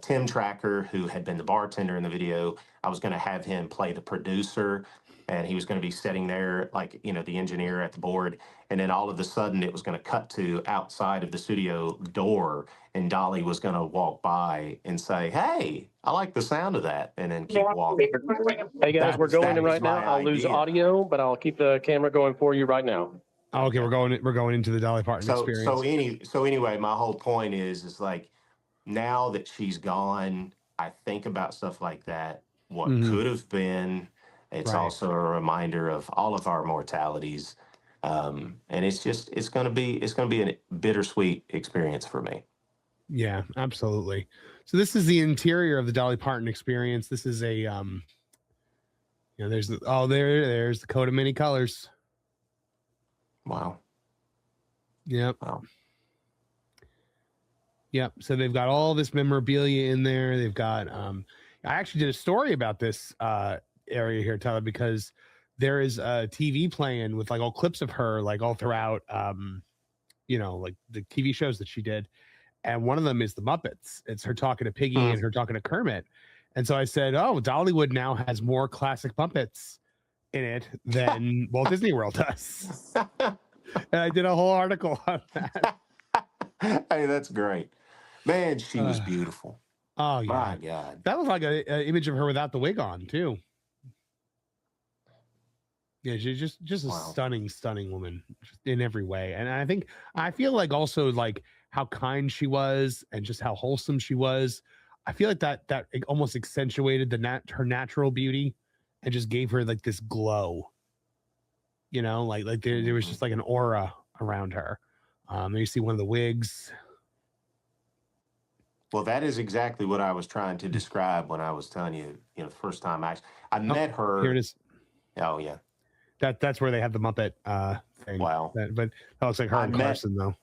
Tim Tracker, who had been the bartender in the video. I was going to have him play the producer, and he was going to be sitting there like, you know, the engineer at the board. And then all of a sudden it was going to cut to outside of the studio door, and Dolly was going to walk by and say, hey, I like the sound of that, and then keep walking. Hey guys, we're going in right now. I'll lose audio, but I'll keep the camera going for you right now. Oh, okay, we're going into the Dolly Parton experience. So anyway, my whole point is like, now that she's gone, I think about stuff like that, what could have been. It's also a reminder of all of our mortalities. And it's going to be a bittersweet experience for me. Yeah, absolutely. So this is the interior of the Dolly Parton experience. This is a, you know, there's the coat of many colors. Wow. Yep. Wow. Yep. So they've got all this memorabilia in there. They've got, I actually did a story about this, area here, Tyler, because there is a TV playing with like all clips of her, like all throughout, like the TV shows that she did. And one of them is the Muppets. It's her talking to Piggy and her talking to Kermit. And so I said, oh, Dollywood now has more classic Muppets in it than Walt Disney World does. And I did a whole article on that. Hey, that's great. Man, she was beautiful. Oh, yeah. My God. That was like an image of her without the wig on, too. Yeah, she's just a stunning woman in every way. And I feel like also like how kind she was and just how wholesome she was. I feel like that it almost accentuated her natural beauty and just gave her like this glow. Like there was just like an aura around her. You see one of the wigs. Well, that is exactly what I was trying to describe when I was telling you, the first time I met her. Here it is. Oh, yeah. That's where they have the Muppet thing. Wow. But that looks like her and Carson, though.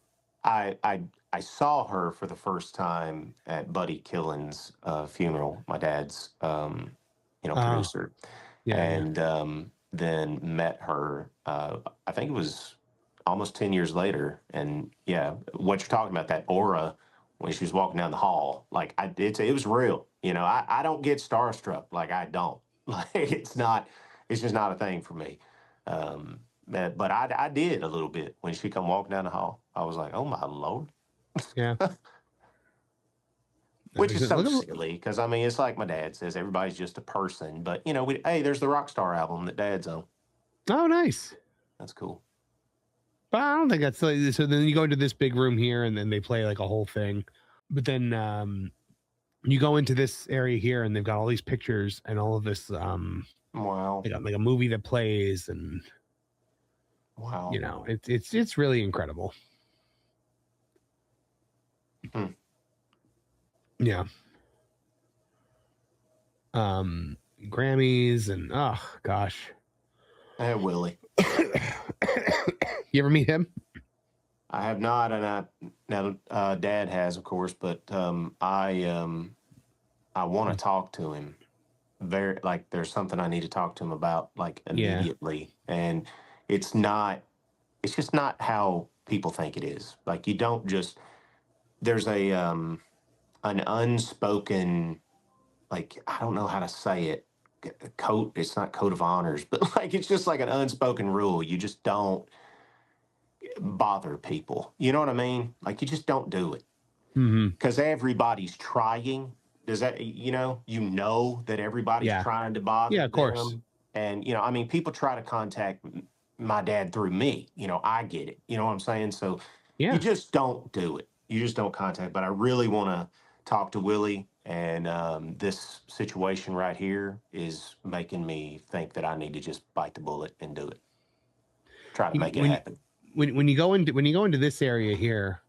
I saw her for the first time at Buddy Killen's funeral, my dad's, producer. Yeah. And then met her, I think it was almost 10 years later. And yeah, what you're talking about, that aura when she was walking down the hall, like it was real. I don't get starstruck. Like I don't. Like it's just not a thing for me. But I did a little bit when she come walking down the hall. I was like, oh my Lord. Yeah. Which is so silly because it's like my dad says, everybody's just a person. But hey, there's the Rockstar album that Dad's on. Oh, nice. That's cool. But I don't think that's so. Then you go into this big room here, and then they play like a whole thing. But then you go into this area here, and they've got all these pictures and all of this. Wow. They got like a movie that plays, and wow. It's really incredible. Yeah. Grammys and oh gosh. Hey, Willie. You ever meet him? I have not, and Dad has, of course, but I want to talk to him. There's something I need to talk to him about, like immediately, and it's just not how people think it is. Like you don't just. There's an unspoken, like I don't know how to say it. It's not code of honors, but like it's just like an unspoken rule. You just don't bother people. You know what I mean? Like you just don't do it because everybody's trying. Does that that everybody's trying to bother? Yeah, of course. Them. And people try to contact my dad through me. I get it. You know what I'm saying? So you just don't do it. You just don't contact. But I really want to talk to Willie, and this situation right here is making me think that I need to just bite the bullet and do it. Try to make it happen. When you go into this area here,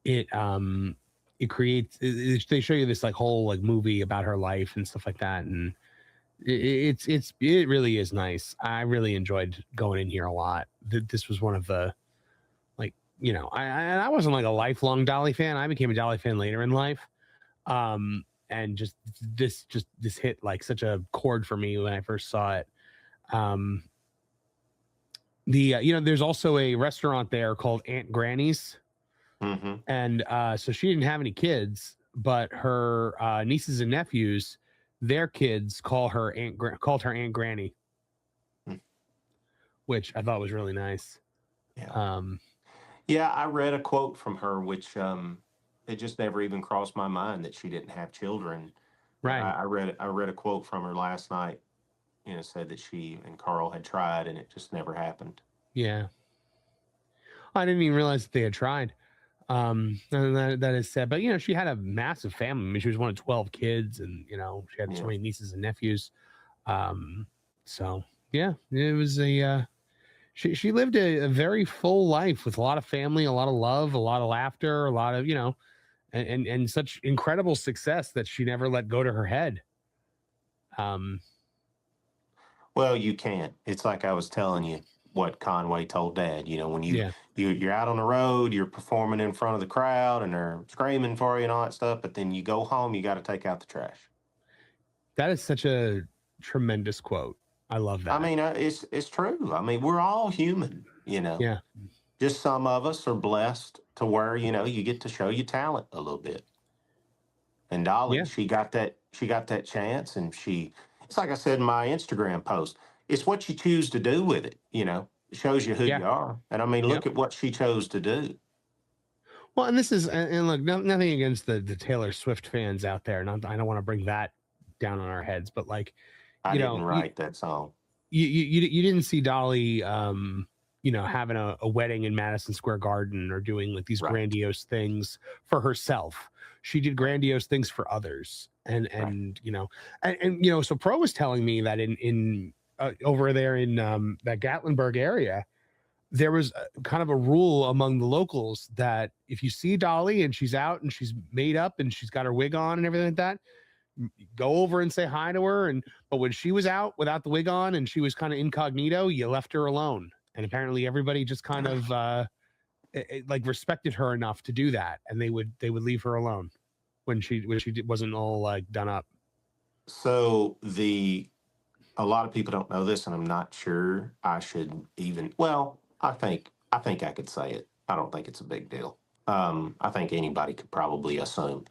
it creates. They show you this like whole like movie about her life and stuff like that, and it really is nice. I really enjoyed going in here a lot. This was one of the. I wasn't like a lifelong Dolly fan. I became a Dolly fan later in life. And this hit like such a chord for me when I first saw it. There's also a restaurant there called Aunt Granny's. Mm-hmm. And so she didn't have any kids, but her nieces and nephews, their kids called her Aunt Granny, which I thought was really nice. Yeah. Yeah, I read a quote from her, which it just never even crossed my mind that she didn't have children. Right. I read a quote from her last night. Said that she and Carl had tried, and it just never happened. Yeah. I didn't even realize that they had tried. And that is sad. But she had a massive family. I mean, she was one of 12 kids, and she had so many nieces and nephews. So yeah, it was a. She lived a very full life with a lot of family, a lot of love, a lot of laughter, a lot of, and such incredible success that she never let go to her head. Well, you can't. It's like I was telling you what Conway told Dad. When you're out on the road, you're performing in front of the crowd and they're screaming for you and all that stuff, but then you go home, you got to take out the trash. That is such a tremendous quote. I love that. I mean, it's true. I mean, we're all human, Yeah. Just some of us are blessed to where, you get to show your talent a little bit. And Dolly, Yeah. she got that chance, and it's like I said in my Instagram post, it's what you choose to do with it, It shows you who Yeah. you are. And I mean, look Yep. at what she chose to do. Well, and this is, and look, nothing against the Taylor Swift fans out there. I don't want to bring that down on our heads, but like, I didn't write that song. You didn't see Dolly, having a wedding in Madison Square Garden or doing like these Right. grandiose things for herself. She did grandiose things for others. And so Pro was telling me that in over there in that Gatlinburg area, there was kind of a rule among the locals that if you see Dolly and she's out and she's made up and she's got her wig on and everything like that, go over and say hi to her. But when she was out without the wig on and she was kind of incognito, you left her alone. And apparently everybody just kind of like respected her enough to do that, and they would leave her alone when she wasn't all like done up. So a lot of people don't know this, and I'm not sure I should even. Well, I think I could say it. I don't think it's a big deal. I think anybody could probably assume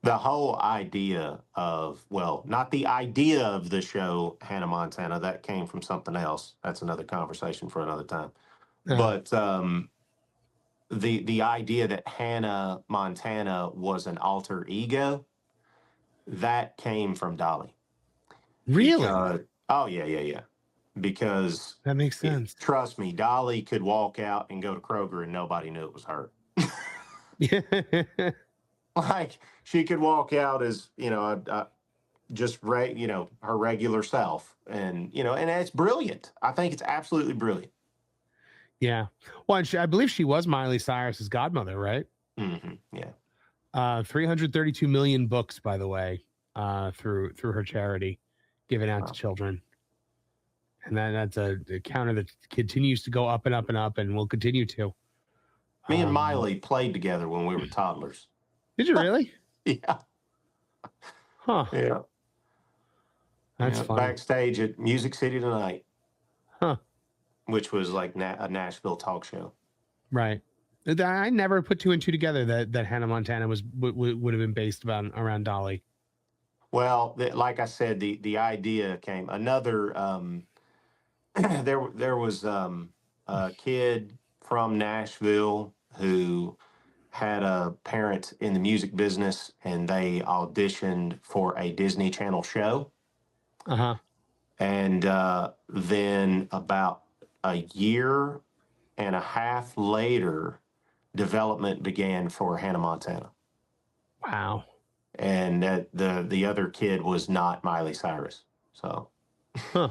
the whole idea of, well, not the idea of the show Hannah Montana, that came from something else. That's another conversation for another time. But the idea that Hannah Montana was an alter ego, that came from Dolly. Really? Oh yeah. Because that makes sense. Trust me, Dolly could walk out and go to Kroger and nobody knew it was her. Yeah. Like, she could walk out as, just her regular self, and it's brilliant. I think it's absolutely brilliant. Yeah. Well, and I believe she was Miley Cyrus's godmother, right? Mm-hmm. Yeah. 332 million books, by the way, through her charity, given out to children. And that's a counter that continues to go up and up and up, and will continue to. Me and Miley played together when we were toddlers. Did you really? Yeah. Huh. Yeah. That's funny. Backstage at Music City Tonight. Huh. Which was like a Nashville talk show. Right. I never put two and two together that Hannah Montana would have been based around Dolly. Well, like I said, the idea came another. There was a kid from Nashville who had a parent in the music business, and they auditioned for a Disney Channel show. Uh-huh. And then about a year and a half later, development began for Hannah Montana. Wow. And the other kid was not Miley Cyrus. So. Huh.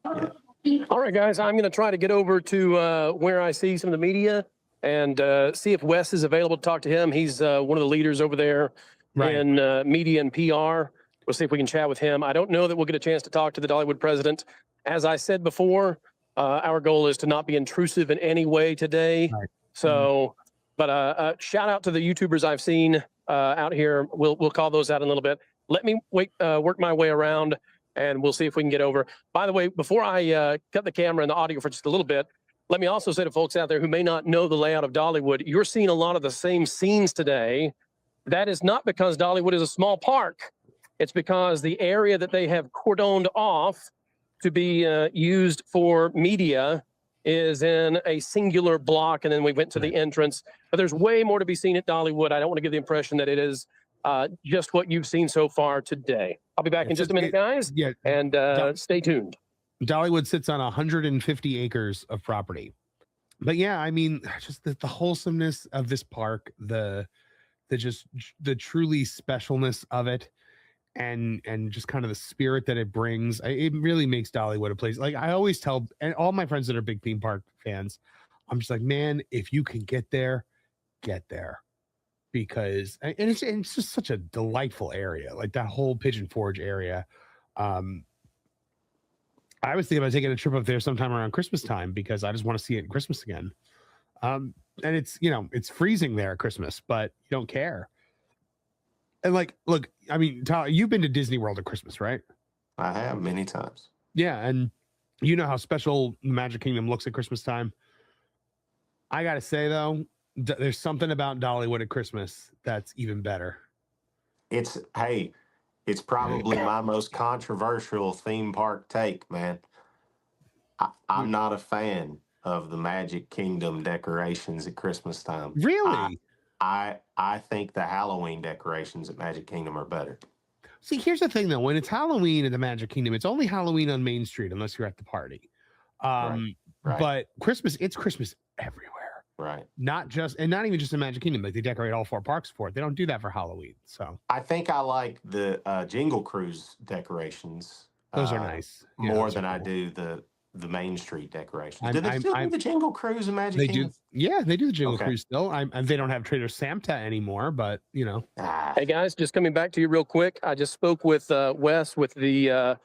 Yeah. All right, guys, I'm going to try to get over to where I see some of the media and see if Wes is available to talk to him. He's one of the leaders over there in media and PR. We'll see if we can chat with him. I don't know that we'll get a chance to talk to the Dollywood president. As I said before, our goal is to not be intrusive in any way today. Right. So, but shout out to the YouTubers I've seen out here. We'll call those out in a little bit. Let me work my way around, and we'll see if we can get over. By the way, before I cut the camera and the audio for just a little bit, let me also say to folks out there who may not know the layout of Dollywood, you're seeing a lot of the same scenes today. That is not because Dollywood is a small park. It's because the area that they have cordoned off to be used for media is in a singular block, and then we went to the entrance. But there's way more to be seen at Dollywood. I don't want to give the impression that it is just what you've seen so far today. I'll be back in just a minute, guys. Yeah. And stay tuned. Dollywood sits on 150 acres of property. But yeah, I mean, just the wholesomeness of this park, the truly specialness of it, and just kind of the spirit that it brings, it really makes Dollywood a place. Like I always tell, and all my friends that are big theme park fans, I'm just like, man, if you can get there, because it's just such a delightful area, like that whole Pigeon Forge area. I was thinking about taking a trip up there sometime around Christmas time, because I just want to see it in Christmas again. And it's, it's freezing there at Christmas, but you don't care. And like, look, I mean, Tyler, you've been to Disney World at Christmas, right? I have many times. Yeah, and you know how special Magic Kingdom looks at Christmas time. I gotta say though, there's something about Dollywood at Christmas that's even better. It's probably my most controversial theme park take, man. I'm not a fan of the Magic Kingdom decorations at Christmas time. Really? I think the Halloween decorations at Magic Kingdom are better. See, here's the thing though. When it's Halloween at the Magic Kingdom, it's only Halloween on Main Street unless you're at the party. Right. But Christmas, it's Christmas everywhere. Right. Not even just in Magic Kingdom. Like they decorate all 4 parks for it. They don't do that for Halloween. So I think I like the Jingle Cruise decorations. Those are nice. More than I do the Main Street decorations. Do they still do the Jingle Cruise in Magic Kingdom? Do. Yeah, they do the Jingle Cruise still. They don't have Trader Santa anymore, but you know. Hey guys, just coming back to you real quick. I just spoke with Wes with the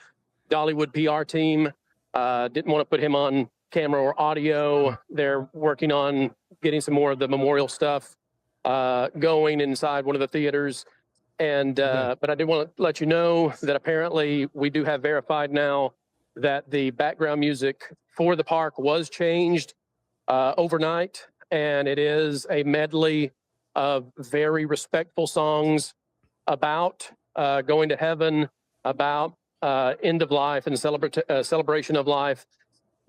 Dollywood PR team. Didn't want to put him on camera or audio. They're working on getting some more of the memorial stuff going inside one of the theaters. And but I did want to let you know that apparently we do have verified now that the background music for the park was changed overnight, and it is a medley of very respectful songs about going to heaven, about end of life and celebration of life.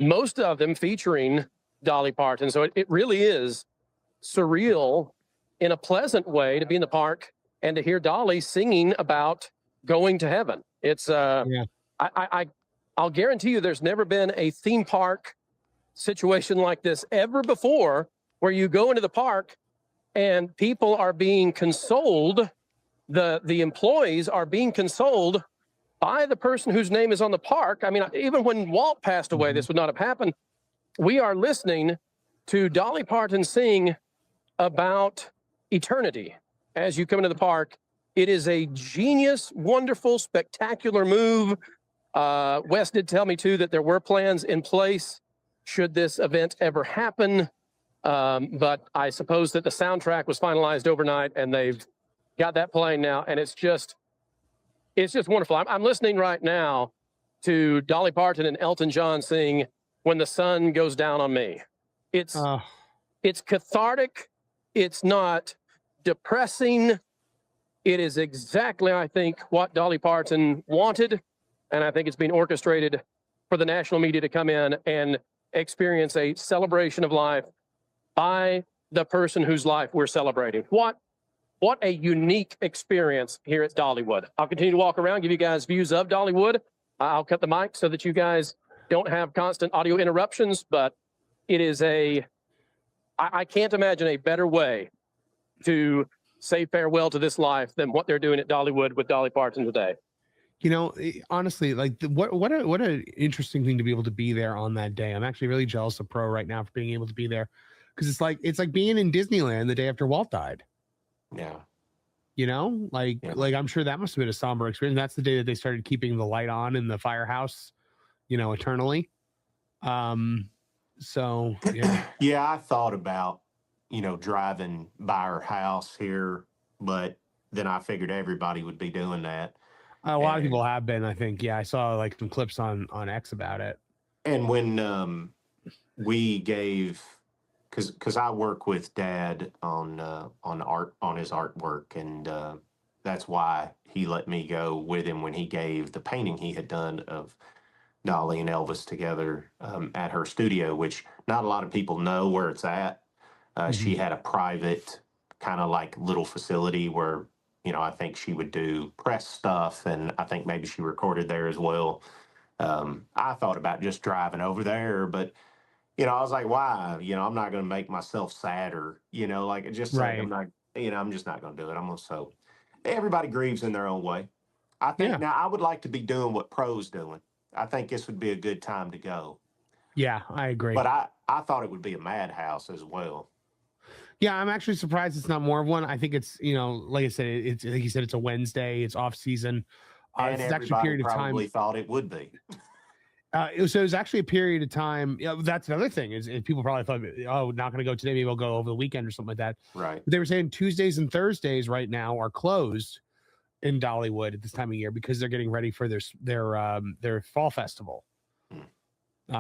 Most of them featuring Dolly Parton. So it really is surreal in a pleasant way to be in the park and to hear Dolly singing about going to heaven. It's I'll guarantee you there's never been a theme park situation like this ever before, where you go into the park and people are being consoled, the employees are being consoled by the person whose name is on the park. I mean, even when Walt passed away, this would not have happened. We are listening to Dolly Parton sing about eternity as you come into the park. It is a genius, wonderful, spectacular move. Wes did tell me too that there were plans in place should this event ever happen. But I suppose that the soundtrack was finalized overnight and they've got that playing now. And it's just wonderful. I'm listening right now to Dolly Parton and Elton John sing "When the Sun Goes Down on Me." It's cathartic. It's not depressing. It is exactly, I think, what Dolly Parton wanted. And I think it's being orchestrated for the national media to come in and experience a celebration of life by the person whose life we're celebrating. What a unique experience here at Dollywood. I'll continue to walk around, give you guys views of Dollywood. I'll cut the mic so that you guys don't have constant audio interruptions, but it is I can't imagine a better way to say farewell to this life than what they're doing at Dollywood with Dolly Parton today. You know, honestly, like what an interesting thing to be able to be there on that day. I'm actually really jealous of Pro right now for being able to be there, because it's like being in Disneyland the day after Walt died. Yeah. You know, like I'm sure that must have been a somber experience. That's the day that they started keeping the light on in the firehouse, you know, eternally. So yeah, I thought about, driving by her house here, but then I figured everybody would be doing that. A lot of people have been, I think. Yeah, I saw like some clips on X about it. And when we gave, because I work with Dad on art, on his artwork, and that's why he let me go with him when he gave the painting he had done of Dolly and Elvis together at her studio, which not a lot of people know where it's at. She had a private kind of like little facility where, I think she would do press stuff, and I think maybe she recorded there as well. I thought about just driving over there, but, I was like, why? I'm not going to make myself sadder, like just saying I'm not, I'm just not going to do it. So everybody grieves in their own way. I think now I would like to be doing what Pro's doing. I think this would be a good time to go. Yeah, I agree. But I thought it would be a madhouse as well. Yeah, I'm actually surprised it's not more of one. I think it's, like I said, it's like you said, it's a Wednesday, it's off season. And it's actually a period of time. Probably thought it would be. It was actually a period of time. That's another thing is people probably thought, oh, not going to go today. Maybe we'll go over the weekend or something like that. Right. But they were saying Tuesdays and Thursdays right now are closed in Dollywood at this time of year because they're getting ready for their fall festival.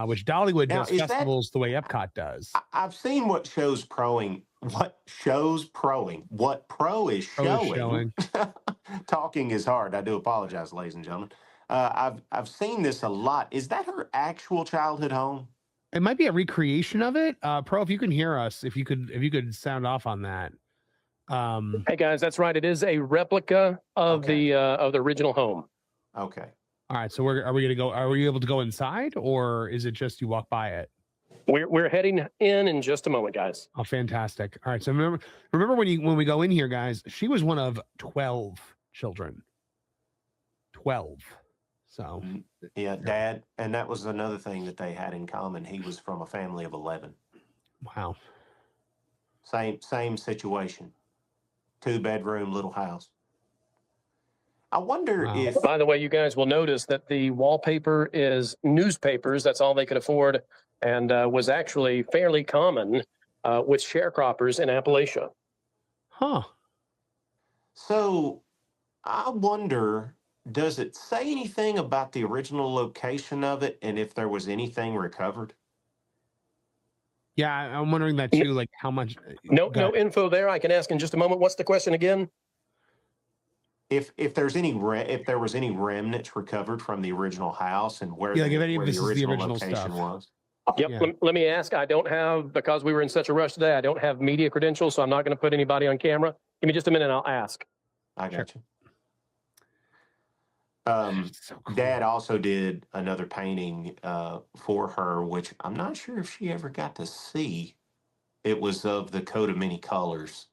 which Dollywood Now, does is that festivals the way Epcot does. I've seen what shows proing. What shows proing? What pro is Pro is showing? showing. Talking is hard. I do apologize, ladies and gentlemen. I've seen this a lot. Is that her actual childhood home? It might be a recreation of it. Pro, if you can hear us, if you could sound off on that. Hey guys, that's right. It is a replica of Okay. the original home. Okay. All right, so are we able to go inside, or is it just you walk by it? We're heading in just a moment, guys. Oh, fantastic. All right, so remember when we go in here, guys, she was one of 12 children. 12. So Yeah, Dad, and that was another thing that they had in common. He was from a family of 11. Wow. Same situation. 2-bedroom little house. I wonder if... By the way, you guys will notice that the wallpaper is newspapers. That's all they could afford, and was actually fairly common with sharecroppers in Appalachia. Huh. So I wonder, does it say anything about the original location of it and if there was anything recovered? Yeah, I'm wondering that too, like how much... No info there. I can ask in just a moment. What's the question again? If there was any remnants recovered from the original house and where, like the, if any of where this the is the original original location stuff. was. Yep. Yeah. Let me ask. I don't have, because we were in such a rush today, I don't have media credentials, so I'm not going to put anybody on camera. Give me just a minute and I'll ask. I got Sure. you. So cool. Dad also did another painting for her, which I'm not sure if she ever got to see. It was of the coat of many colors.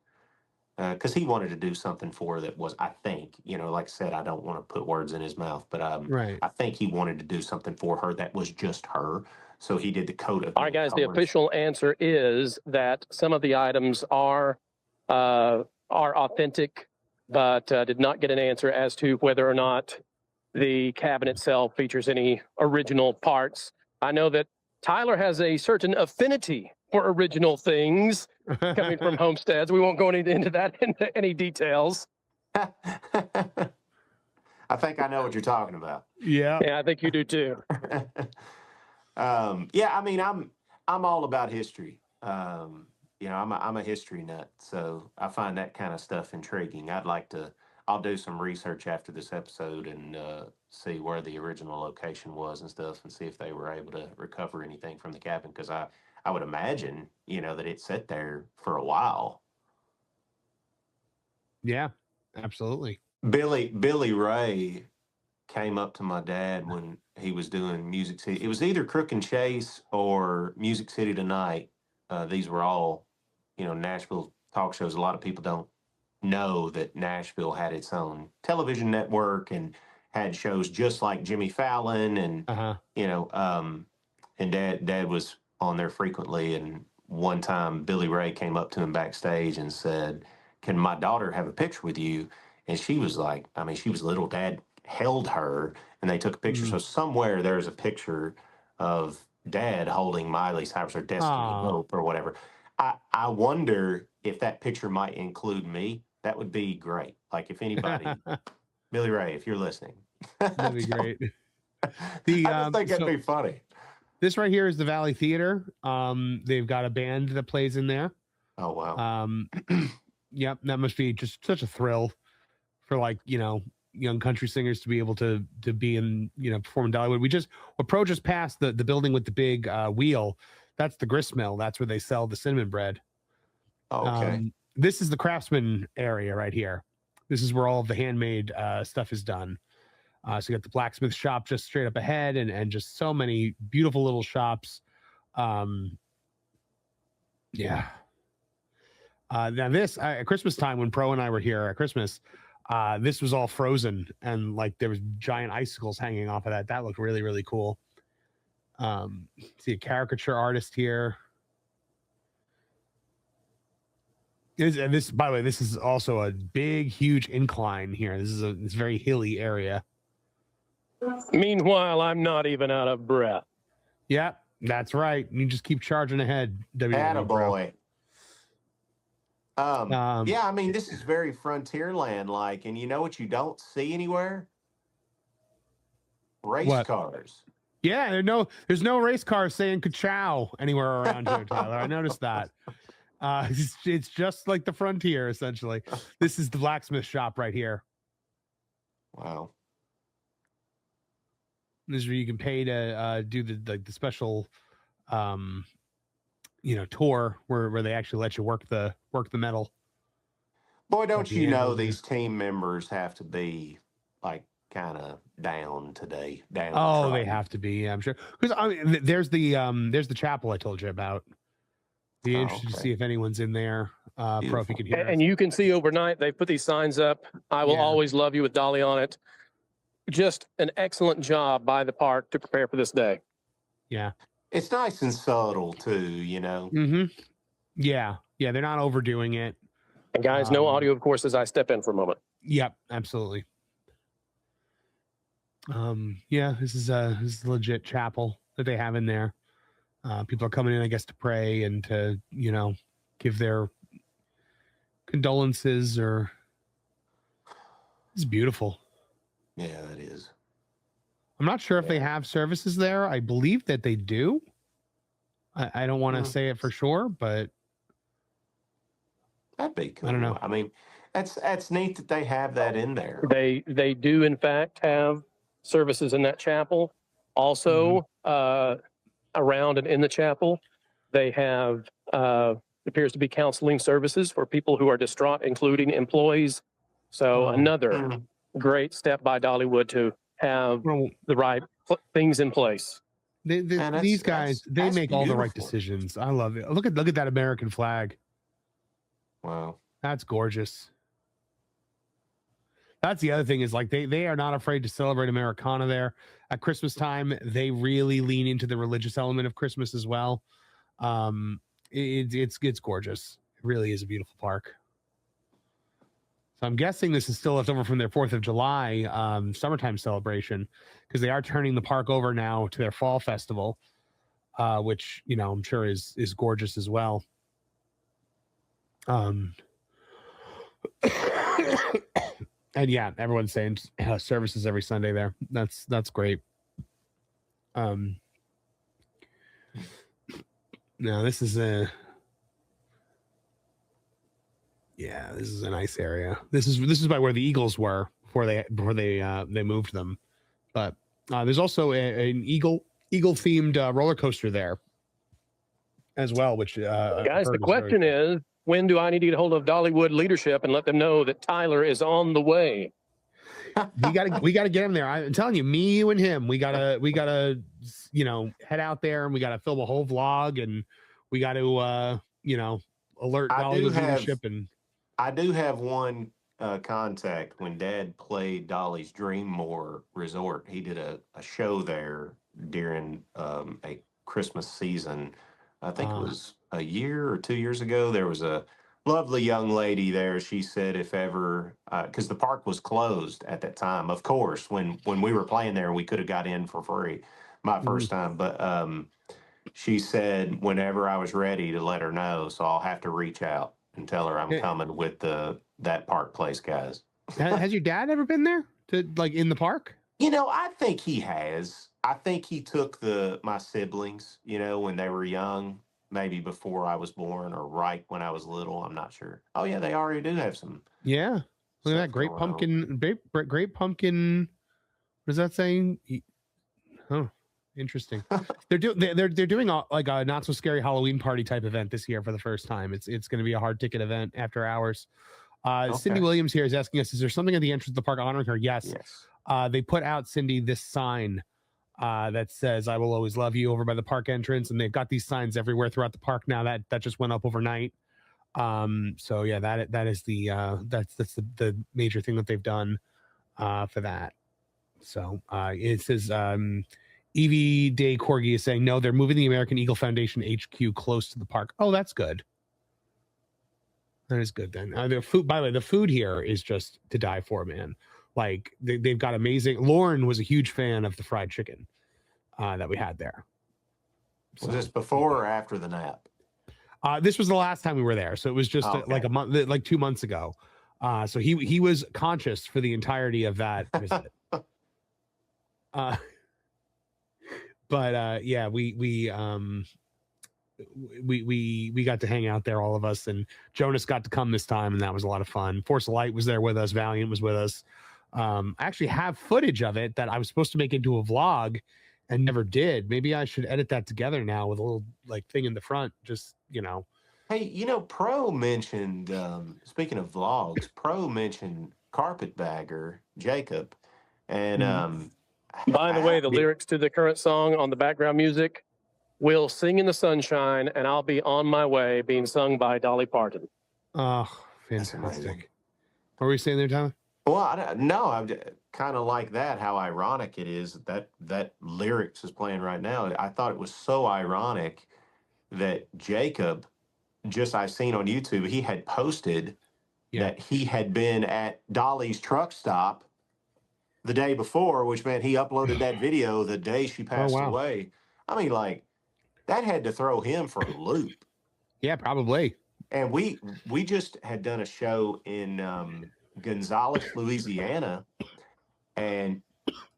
Because he wanted to do something for her that was, I think, like I said, I don't want to put words in his mouth, but Right. I think he wanted to do something for her that was just her. So he did the coat of. All right, guys, colors. the official answer is that some of the items are authentic, but did not get an answer as to whether or not the cabin itself features any original parts. I know that Tyler has a certain affinity for original things coming from homesteads. We won't go into that into any details. I think I know what you're talking about. Yeah. Yeah, I think you do too. Yeah, I mean, I'm all about history. I'm a history nut, so I find that kind of stuff intriguing. I'll do some research after this episode and see where the original location was and stuff, and see if they were able to recover anything from the cabin, because I would imagine, that it sat there for a while. Yeah, absolutely. Billy Ray came up to my dad when he was doing Music City. It was either Crook and Chase or Music City Tonight. These were all, Nashville talk shows. A lot of people don't know that Nashville had its own television network and had shows just like Jimmy Fallon and, and Dad was on there frequently. And one time Billy Ray came up to him backstage and said, "Can my daughter have a picture with you?" And she was like, she was little. Dad held her and they took a picture. So somewhere there's a picture of Dad holding Miley Cyrus or Destiny Hope or whatever. I wonder if that picture might include me. That would be great. Like if anybody, Billy Ray, if you're listening, that'd be great. I just think that'd be funny. This right here is the Valley Theater. They've got a band that plays in there. Oh wow. Yep, that must be just such a thrill for young country singers to be able to be in perform in Dollywood. Pro just passed the building with the big wheel. That's the grist mill. That's where they sell the cinnamon bread. Okay. This is the craftsman area right here. This is where all of the handmade stuff is done. So you got the blacksmith shop just straight up ahead, and just so many beautiful little shops. Yeah. Now this at Christmas time, when Pro and I were here at Christmas, this was all frozen and there was giant icicles hanging off of that. That looked really, really cool. See a caricature artist here. And this, by the way, this is also a big, huge incline here. This is this very hilly area. Meanwhile, I'm not even out of breath. Yeah, that's right. You just keep charging ahead. Attaboy. Yeah, this is very frontierland like, and you know what you don't see anywhere? Race cars. Yeah, there's no race car saying "ka-chow" anywhere around here, Tyler. I noticed that. It's just like the frontier, essentially. This is the blacksmith shop right here. Wow. This is where you can pay to do the special, tour where they actually let you work the metal. Boy, don't the you know anvil there. these team members have to be like kind of down today, Oh, they downtrodden. have to be. I'm sure, because I mean, there's the chapel I told you about. Be Oh, interested to okay. see if anyone's in there. Pro, if Beautiful. you can hear us. And you can see overnight, they put these signs up. I will Yeah. always love you with Dolly on it. Just an excellent job by the park to prepare for this day. Yeah. It's nice and subtle too, you know. Mm-hmm. Yeah. Yeah. They're not overdoing it. And guys, no audio, of course, as I step in for a moment. Yep. Absolutely. Yeah. This is a legit chapel that they have in there. People are coming in, I guess, to pray and to give their condolences. Or it's beautiful. Yeah, that is. I'm not sure if they have services there. I believe that they do. I don't want to say it for sure, but That'd be cool. I don't know. I mean, that's neat that they have that in there. They do, in fact, have services in that chapel. Also, around and in the chapel, they have appears to be counseling services for people who are distraught, including employees. So another great step by Dollywood to have the right things in place. These guys, they make all the right beautiful. decisions. I love it. Look at that American flag. Wow. That's gorgeous. That's the other thing is like they are not afraid to celebrate Americana there. At Christmas time, they really lean into the religious element of Christmas as well. It's gorgeous. It really is a beautiful park. So I'm guessing this is still left over from their 4th of July summertime celebration, because they are turning the park over now to their fall festival, which I'm sure is gorgeous as well. And yeah, everyone's saying services every Sunday there. That's great. Now this is a nice area. This is by where the Eagles were before they moved them. But there's also an eagle themed roller coaster there as well. Which guys, the question is, when do I need to get a hold of Dollywood leadership and let them know that Tyler is on the way? we gotta get him there. I'm telling you, me, you, and him. We gotta head out there, and we gotta film a whole vlog, and we got to alert Dollywood leadership. And I do have one contact. When Dad played Dolly's Dreammore Resort, he did a show there during a Christmas season. I think it was a year or 2 years ago. There was a lovely young lady there. She said if ever, because the park was closed at that time, of course, when we were playing there, we could have got in for free my first time. But she said whenever I was ready to let her know, so I'll have to reach out and tell her I'm coming with that park place, guys. Has your dad ever been there to in the park? I think he has. I think he took my siblings, when they were young, maybe before I was born or right when I was little. I'm not sure. Oh yeah, they already do have some. Yeah, look at that great pumpkin. Great pumpkin. What is that saying? Oh, interesting. They're doing like a not so scary Halloween party type event this year for the first time. It's going to be a hard ticket event after hours. Cindy Williams here is asking us, is there something at the entrance of the park honoring her? Yes. They put out, Cindy, this sign that says "I will always love you" over by the park entrance, and they've got these signs everywhere throughout the park now. That just went up overnight. So yeah, that is that's the major thing that they've done for that. So it says Evie Day Corgi is saying no, they're moving the American Eagle Foundation HQ close to the park. Oh, that's good. That is good then. The food, by the way, the food here is just to die for, man. Like they've got amazing. Lauren was a huge fan of the fried chicken that we had there. So, was this before or after the nap? This was the last time we were there, so it was just like a month, like 2 months ago. So he was conscious for the entirety of that visit. But yeah, we got to hang out there, all of us, and Jonas got to come this time, and that was a lot of fun. Force of Light was there with us. Valiant was with us. I actually have footage of it that I was supposed to make into a vlog and never did. Maybe I should edit that together now with a little like thing in the front. Just, you know. Hey, Pro mentioned, speaking of vlogs, Pro mentioned Carpetbagger, Jacob. And By the way, the did- lyrics to the current song on the background music will sing in the sunshine, and I'll be on my way, being sung by Dolly Parton. Oh, That's amazing. fantastic. What were you saying there, Tyler? Well, no, I'm kind of like that. How ironic it is that lyrics is playing right now. I thought it was so ironic that Jacob, just I seen on YouTube, he had posted that he had been at Dolly's truck stop the day before, which meant he uploaded that video the day she passed away. I mean, like, that had to throw him for a loop. Yeah, probably. And we just had done a show in Gonzales, Louisiana, and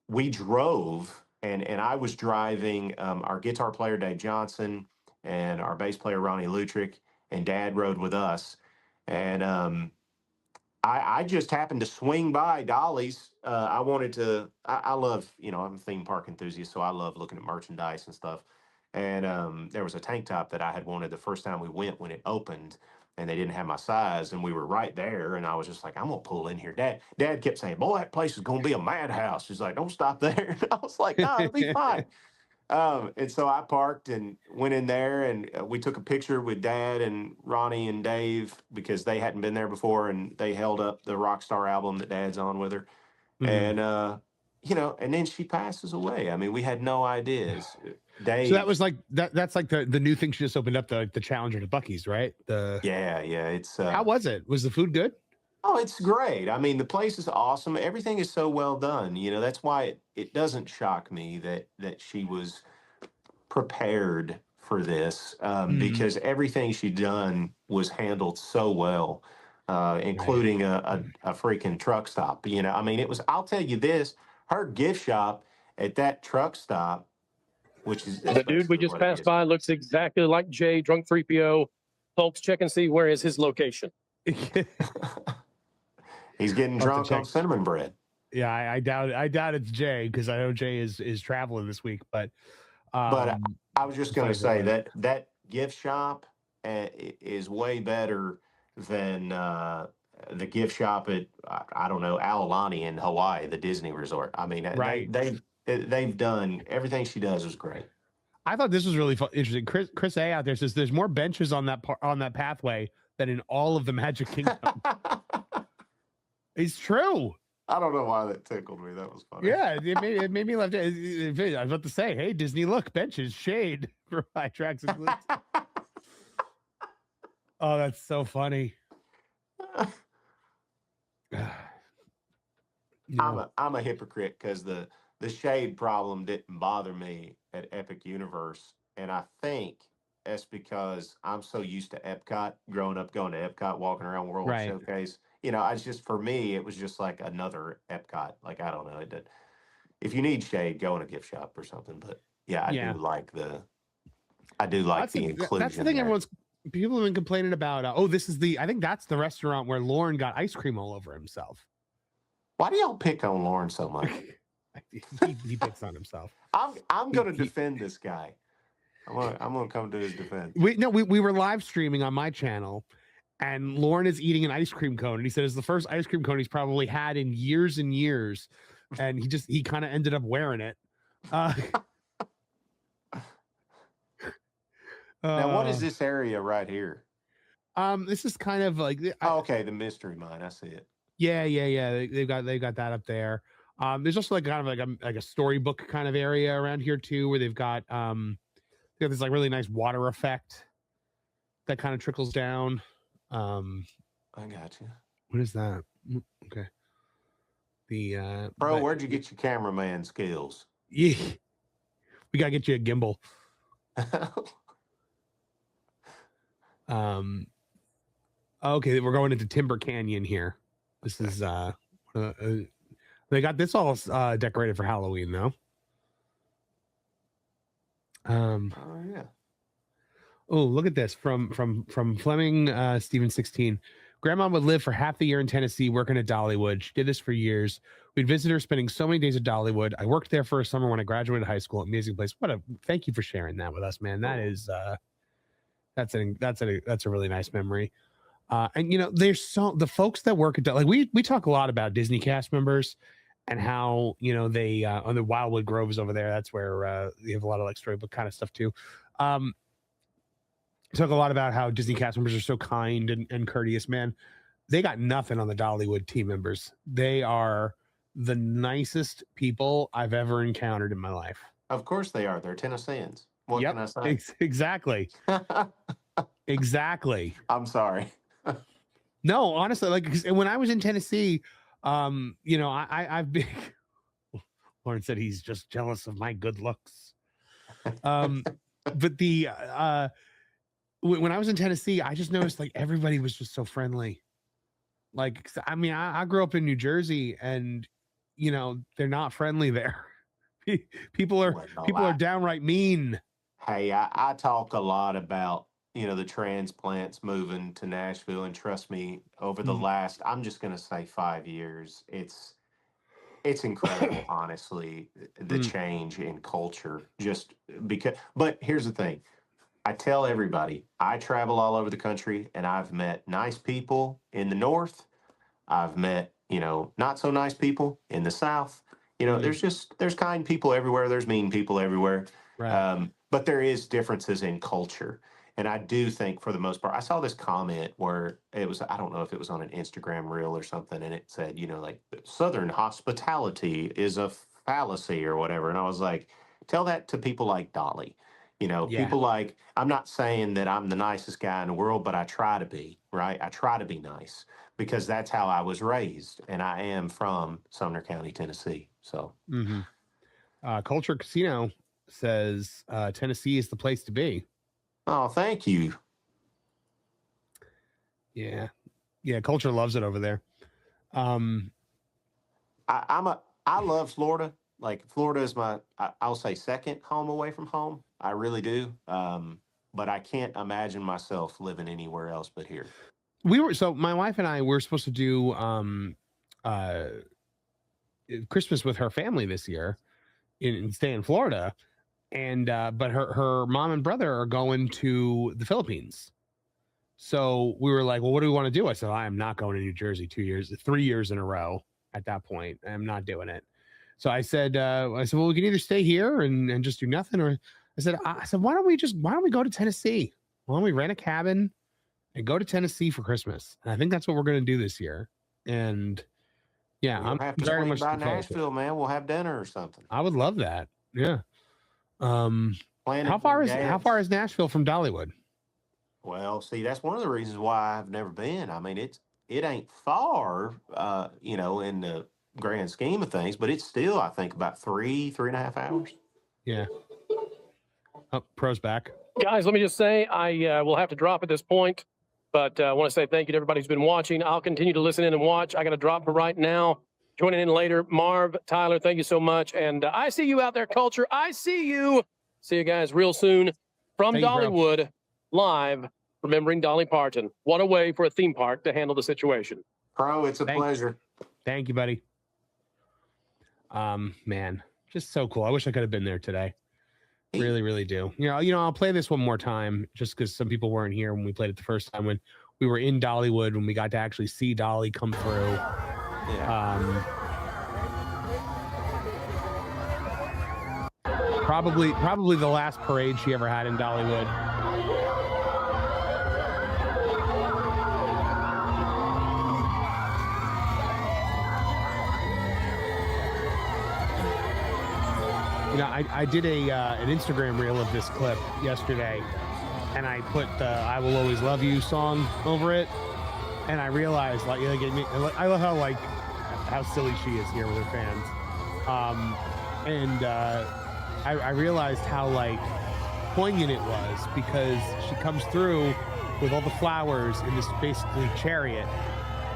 we drove, and I was driving our guitar player Dave Johnson and our bass player Ronnie Lutrick, and Dad rode with us. And I just happened to swing by Dolly's. I wanted to. I love, I'm a theme park enthusiast, so I love looking at merchandise and stuff. And there was a tank top that I had wanted the first time we went when it opened, and they didn't have my size, and we were right there, and I was just like, I'm gonna pull in here. Dad kept saying, "Boy, that place is gonna be a madhouse." He's like, "Don't stop there." And I was like, "No, it'll be fine." And so I parked and went in there, and we took a picture with Dad and Ronnie and Dave because they hadn't been there before, and they held up the Rockstar album that Dad's on with her. And and then she passes away. I mean, we had no ideas. Dave. So that was like that's like the new thing she just opened up, the Challenger to Buc-ee's, right? Yeah. It's how was it? Was the food good? Oh, it's great. I mean, the place is awesome. Everything is so well done. That's why it doesn't shock me that she was prepared for this, because everything she'd done was handled so well, including a freaking truck stop. I mean, it was, I'll tell you this, her gift shop at that truck stop, which is the dude we just passed by looks exactly like Jay, Drunk 3PO. Folks, check and see where is his location. He's getting drunk on cinnamon bread. Yeah, I doubt it's Jay, because I know Jay is traveling this week. But I was just going to say that gift shop is way better than the gift shop at I don't know, Aulani in Hawaii, the Disney resort. I mean, they've done everything she does is great. I thought this was really interesting. Chris A out there says there's more benches on that pathway than in all of the Magic Kingdom. It's true. I don't know why that tickled me. That was funny. Yeah, it made me laugh. I was about to say, hey, Disney, look, benches, shade for high tracks and glutes. Oh, that's so funny. I'm a hypocrite because the shade problem didn't bother me at Epic Universe, and I think that's because I'm so used to Epcot, growing up going to Epcot, walking around World Showcase. It's just, for me, it was just like another Epcot. Like, I don't know. If you need shade, go in a gift shop or something. But yeah, I do like the inclusion. That's the thing. People have been complaining about. I think that's the restaurant where Lauren got ice cream all over himself. Why do y'all pick on Lauren so much? he picks on himself. I'm going to defend this guy. I'm going to come to his defense. We were live streaming on my channel, and Lauren is eating an ice cream cone, and he said it's the first ice cream cone he's probably had in years and years, and he kind of ended up wearing it. Now, what is this area right here? This is kind of like okay, the Mystery Mine. I see it. Yeah. They've got that up there. There's also like kind of like a storybook kind of area around here too, where they've got this like really nice water effect that kind of trickles down. I got you. What is that? Okay. Bro, where'd you get your cameraman skills? Yeah, we gotta get you a gimbal. Okay, we're going into Timber Canyon here. This is they got this all decorated for Halloween though. Oh yeah. Oh, look at this from Fleming Steven 16. Grandma would live for half the year in Tennessee working at Dollywood. She did this for years. We'd visit her spending so many days at Dollywood. I worked there for a summer when I graduated high school. Amazing place. Thank you for sharing that with us, man. That is that's a really nice memory. And you know, there's the folks that work at we talk a lot about Disney cast members and how, you know, they on the Wildwood Groves over there, that's where you have a lot of like storybook kind of stuff too. Talk a lot about how Disney cast members are so kind and courteous, man. They got nothing on the Dollywood team members. They are the nicest people I've ever encountered in my life. Of course they are. They're Tennesseans. What can I say? Exactly. Exactly. I'm sorry. No, honestly, like when I was in Tennessee, you know, I've been. Lauren said he's just jealous of my good looks. But when I was in Tennessee, I just noticed like everybody was just so friendly. Like, I mean, I grew up in New Jersey, and you know they're not friendly there. People are downright mean. Hey, I talk a lot about, you know, the transplants moving to Nashville, and trust me, over the last, I'm just going to say 5 years, it's incredible, honestly, the change in culture. Just because, but here's the thing. I tell everybody, I travel all over the country, and I've met nice people in the North. I've met, you know, not so nice people in the South. You know, there's kind people everywhere. There's mean people everywhere. Right. But there is differences in culture. And I do think for the most part, I saw this comment where it was, I don't know if it was on an Instagram reel or something, and it said, you know, like Southern hospitality is a fallacy or whatever. And I was like, tell that to people like Dolly. You know, people like, I'm not saying that I'm the nicest guy in the world, but I try to be, right? I try to be nice because that's how I was raised. And I am from Sumner County, Tennessee. So, Culture Casino says Tennessee is the place to be. Oh, thank you. Yeah. Culture loves it over there. I love Florida. Like Florida is I'll say second home away from home. I really do. But I can't imagine myself living anywhere else but here. My wife and I were supposed to do Christmas with her family this year and stay in Florida. And but her mom and brother are going to the Philippines. So we were like, well, what do we want to do? I said, I am not going to New Jersey 3 years in a row at that point. I'm not doing it. So I said, well, we can either stay here and just do nothing, or I said, why don't we go to Tennessee? Why don't we rent a cabin and go to Tennessee for Christmas? And I think that's what we're going to do this year. And yeah, I'm very much by Nashville, man. We'll have dinner or something. I would love that. Yeah. How far is Nashville from Dollywood? Well, see, that's one of the reasons why I've never been. I mean, it ain't far, you know, in the grand scheme of things, but it's still, I think, about 3.5 hours. Yeah. Oh, Pro's back. Guys, let me just say, I will have to drop at this point, but I want to say thank you to everybody who's been watching. I'll continue to listen in and watch. I got to drop for right now. Joining in later, Marv, Tyler, thank you so much. And I see you out there, Culture. I see you. See you guys real soon from Dollywood, live, remembering Dolly Parton. What a way for a theme park to handle the situation. Pro, it's a pleasure. Thank you, buddy. Man, just so cool. I wish I could have been there today. Really, really do. You know, I'll play this one more time just because some people weren't here when we played it the first time, when we were in Dollywood, when we got to actually see Dolly come through. Yeah. Probably the last parade she ever had in Dollywood. You know, I did an Instagram reel of this clip yesterday, and I put the "I Will Always Love You" song over it, and I realized, like, I love how silly she is here with her fans, and I realized how like poignant it was, because she comes through with all the flowers in this basically chariot,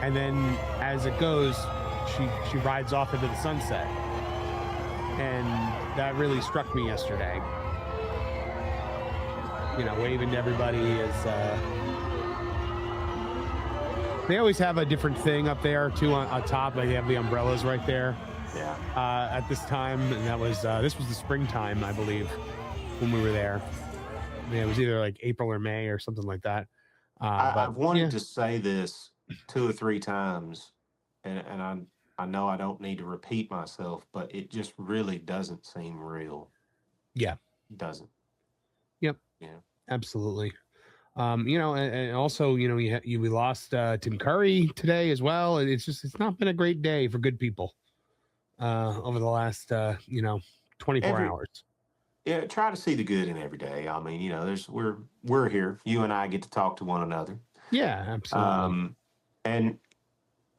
and then as it goes, she rides off into the sunset. And that really struck me yesterday. waving to everybody as they always have a different thing up there too on top. Like they have the umbrellas right there. Yeah. At this time, and that was this was the springtime, I believe, when we were there. It was either like April or May or something like that. I've wanted to say this 2 or 3 times, and I know I don't need to repeat myself, but it just really doesn't seem real. Yeah. It doesn't. Yep. Yeah. Absolutely. And also, we lost Tim Curry today as well. And it's not been a great day for good people over the last 24 hours. Yeah, try to see the good in every day. I mean, we're here. You and I get to talk to one another. Yeah, absolutely. And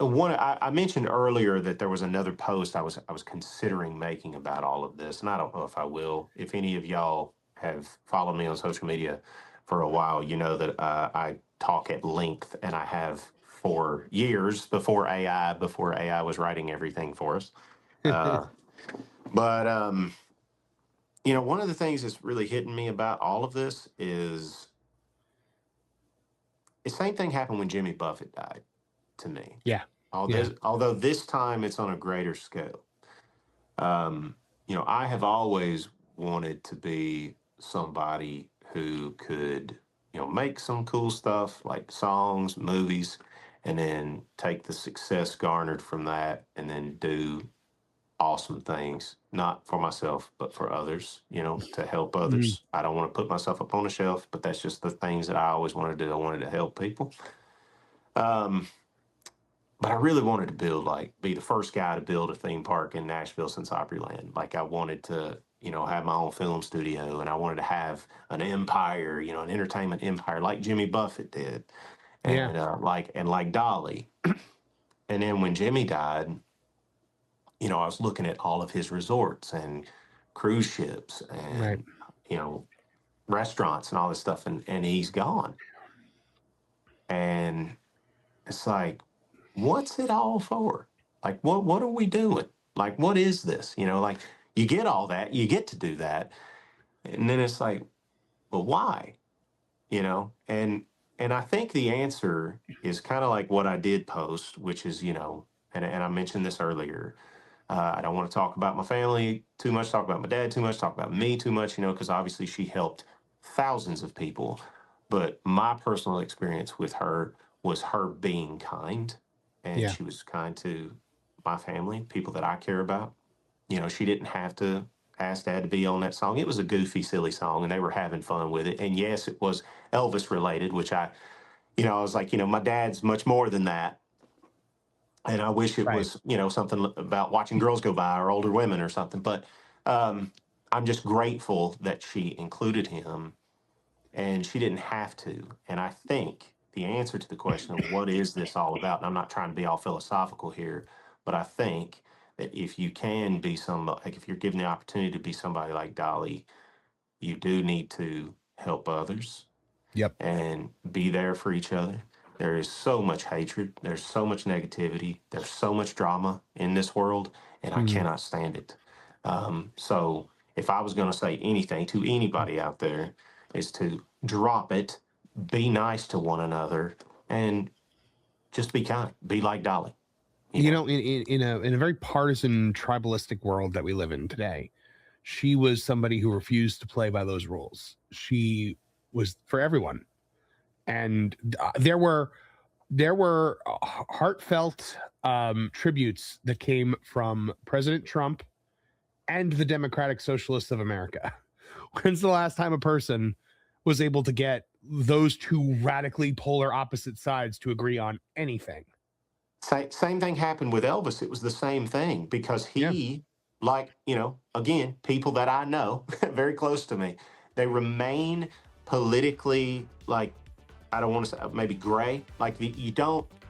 I mentioned earlier that there was another post I was considering making about all of this, and I don't know if I will. If any of y'all have followed me on social media for a while, you know that I talk at length, and I have for years before AI was writing everything for us. But one of the things that's really hitting me about all of this is the same thing happened when Jimmy Buffett died to me. Yeah. Although this time it's on a greater scale. I have always wanted to be somebody who could, make some cool stuff like songs, movies, and then take the success garnered from that and then do awesome things, not for myself, but for others, to help others. I don't want to put myself up on a shelf, but that's just the things that I always wanted to do. I wanted to help people. But I really wanted to be the first guy to build a theme park in Nashville since Opryland. Like I wanted to, have my own film studio, and I wanted to have an empire, an entertainment empire like Jimmy Buffett did. And like Dolly. And then when Jimmy died, I was looking at all of his resorts and cruise ships and, restaurants and all this stuff, and he's gone. And it's like, what's it all for? Like, what are we doing? Like, what is this? Like you get all that, you get to do that. And then it's like, well, why? And I think the answer is kind of like what I did post, which is, and I mentioned this earlier. I don't want to talk about my family too much, talk about my dad too much, talk about me too much, because obviously she helped thousands of people. But my personal experience with her was her being kind, and she was kind to my family, people that I care about. She didn't have to ask Dad to be on that song. It was a goofy, silly song, and they were having fun with it. And yes, it was Elvis related, which I was like, my dad's much more than that. And I wish it was, something about watching girls go by or older women or something. But I'm just grateful that she included him, and she didn't have to. And I think the answer to the question of what is this all about, and I'm not trying to be all philosophical here, but I think that if you can be somebody, like if you're given the opportunity to be somebody like Dolly, you do need to help others. Yep. And be there for each other. There is so much hatred. There's so much negativity. There's so much drama in this world, and I cannot stand it. So if I was going to say anything to anybody out there, is to drop it, be nice to one another, and just be kind. Be like Dolly. In a very partisan, tribalistic world that we live in today, she was somebody who refused to play by those rules. She was for everyone. And there were heartfelt tributes that came from President Trump and the Democratic Socialists of America. When's the last time a person was able to get those two radically polar opposite sides to agree on anything? Same thing happened with Elvis. It was the same thing because he, again, people that I know very close to me, they remain politically, like, I don't want to say maybe gray. Like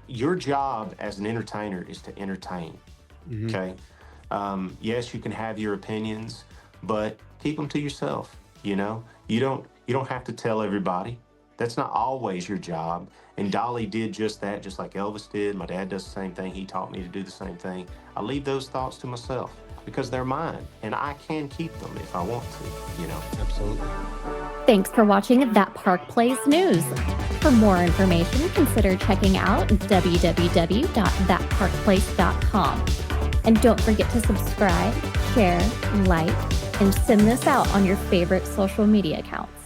your job as an entertainer is to entertain. Okay. Yes, you can have your opinions, but keep them to yourself. You don't have to tell everybody. That's not always your job. And Dolly did just that, just like Elvis did. My dad does the same thing. He taught me to do the same thing. I leave those thoughts to myself because they're mine and I can keep them if I want to, you know. Absolutely. Thanks for watching That Park Place News. For more information, consider checking out www.thatparkplace.com. And don't forget to subscribe, share, like, and send this out on your favorite social media accounts.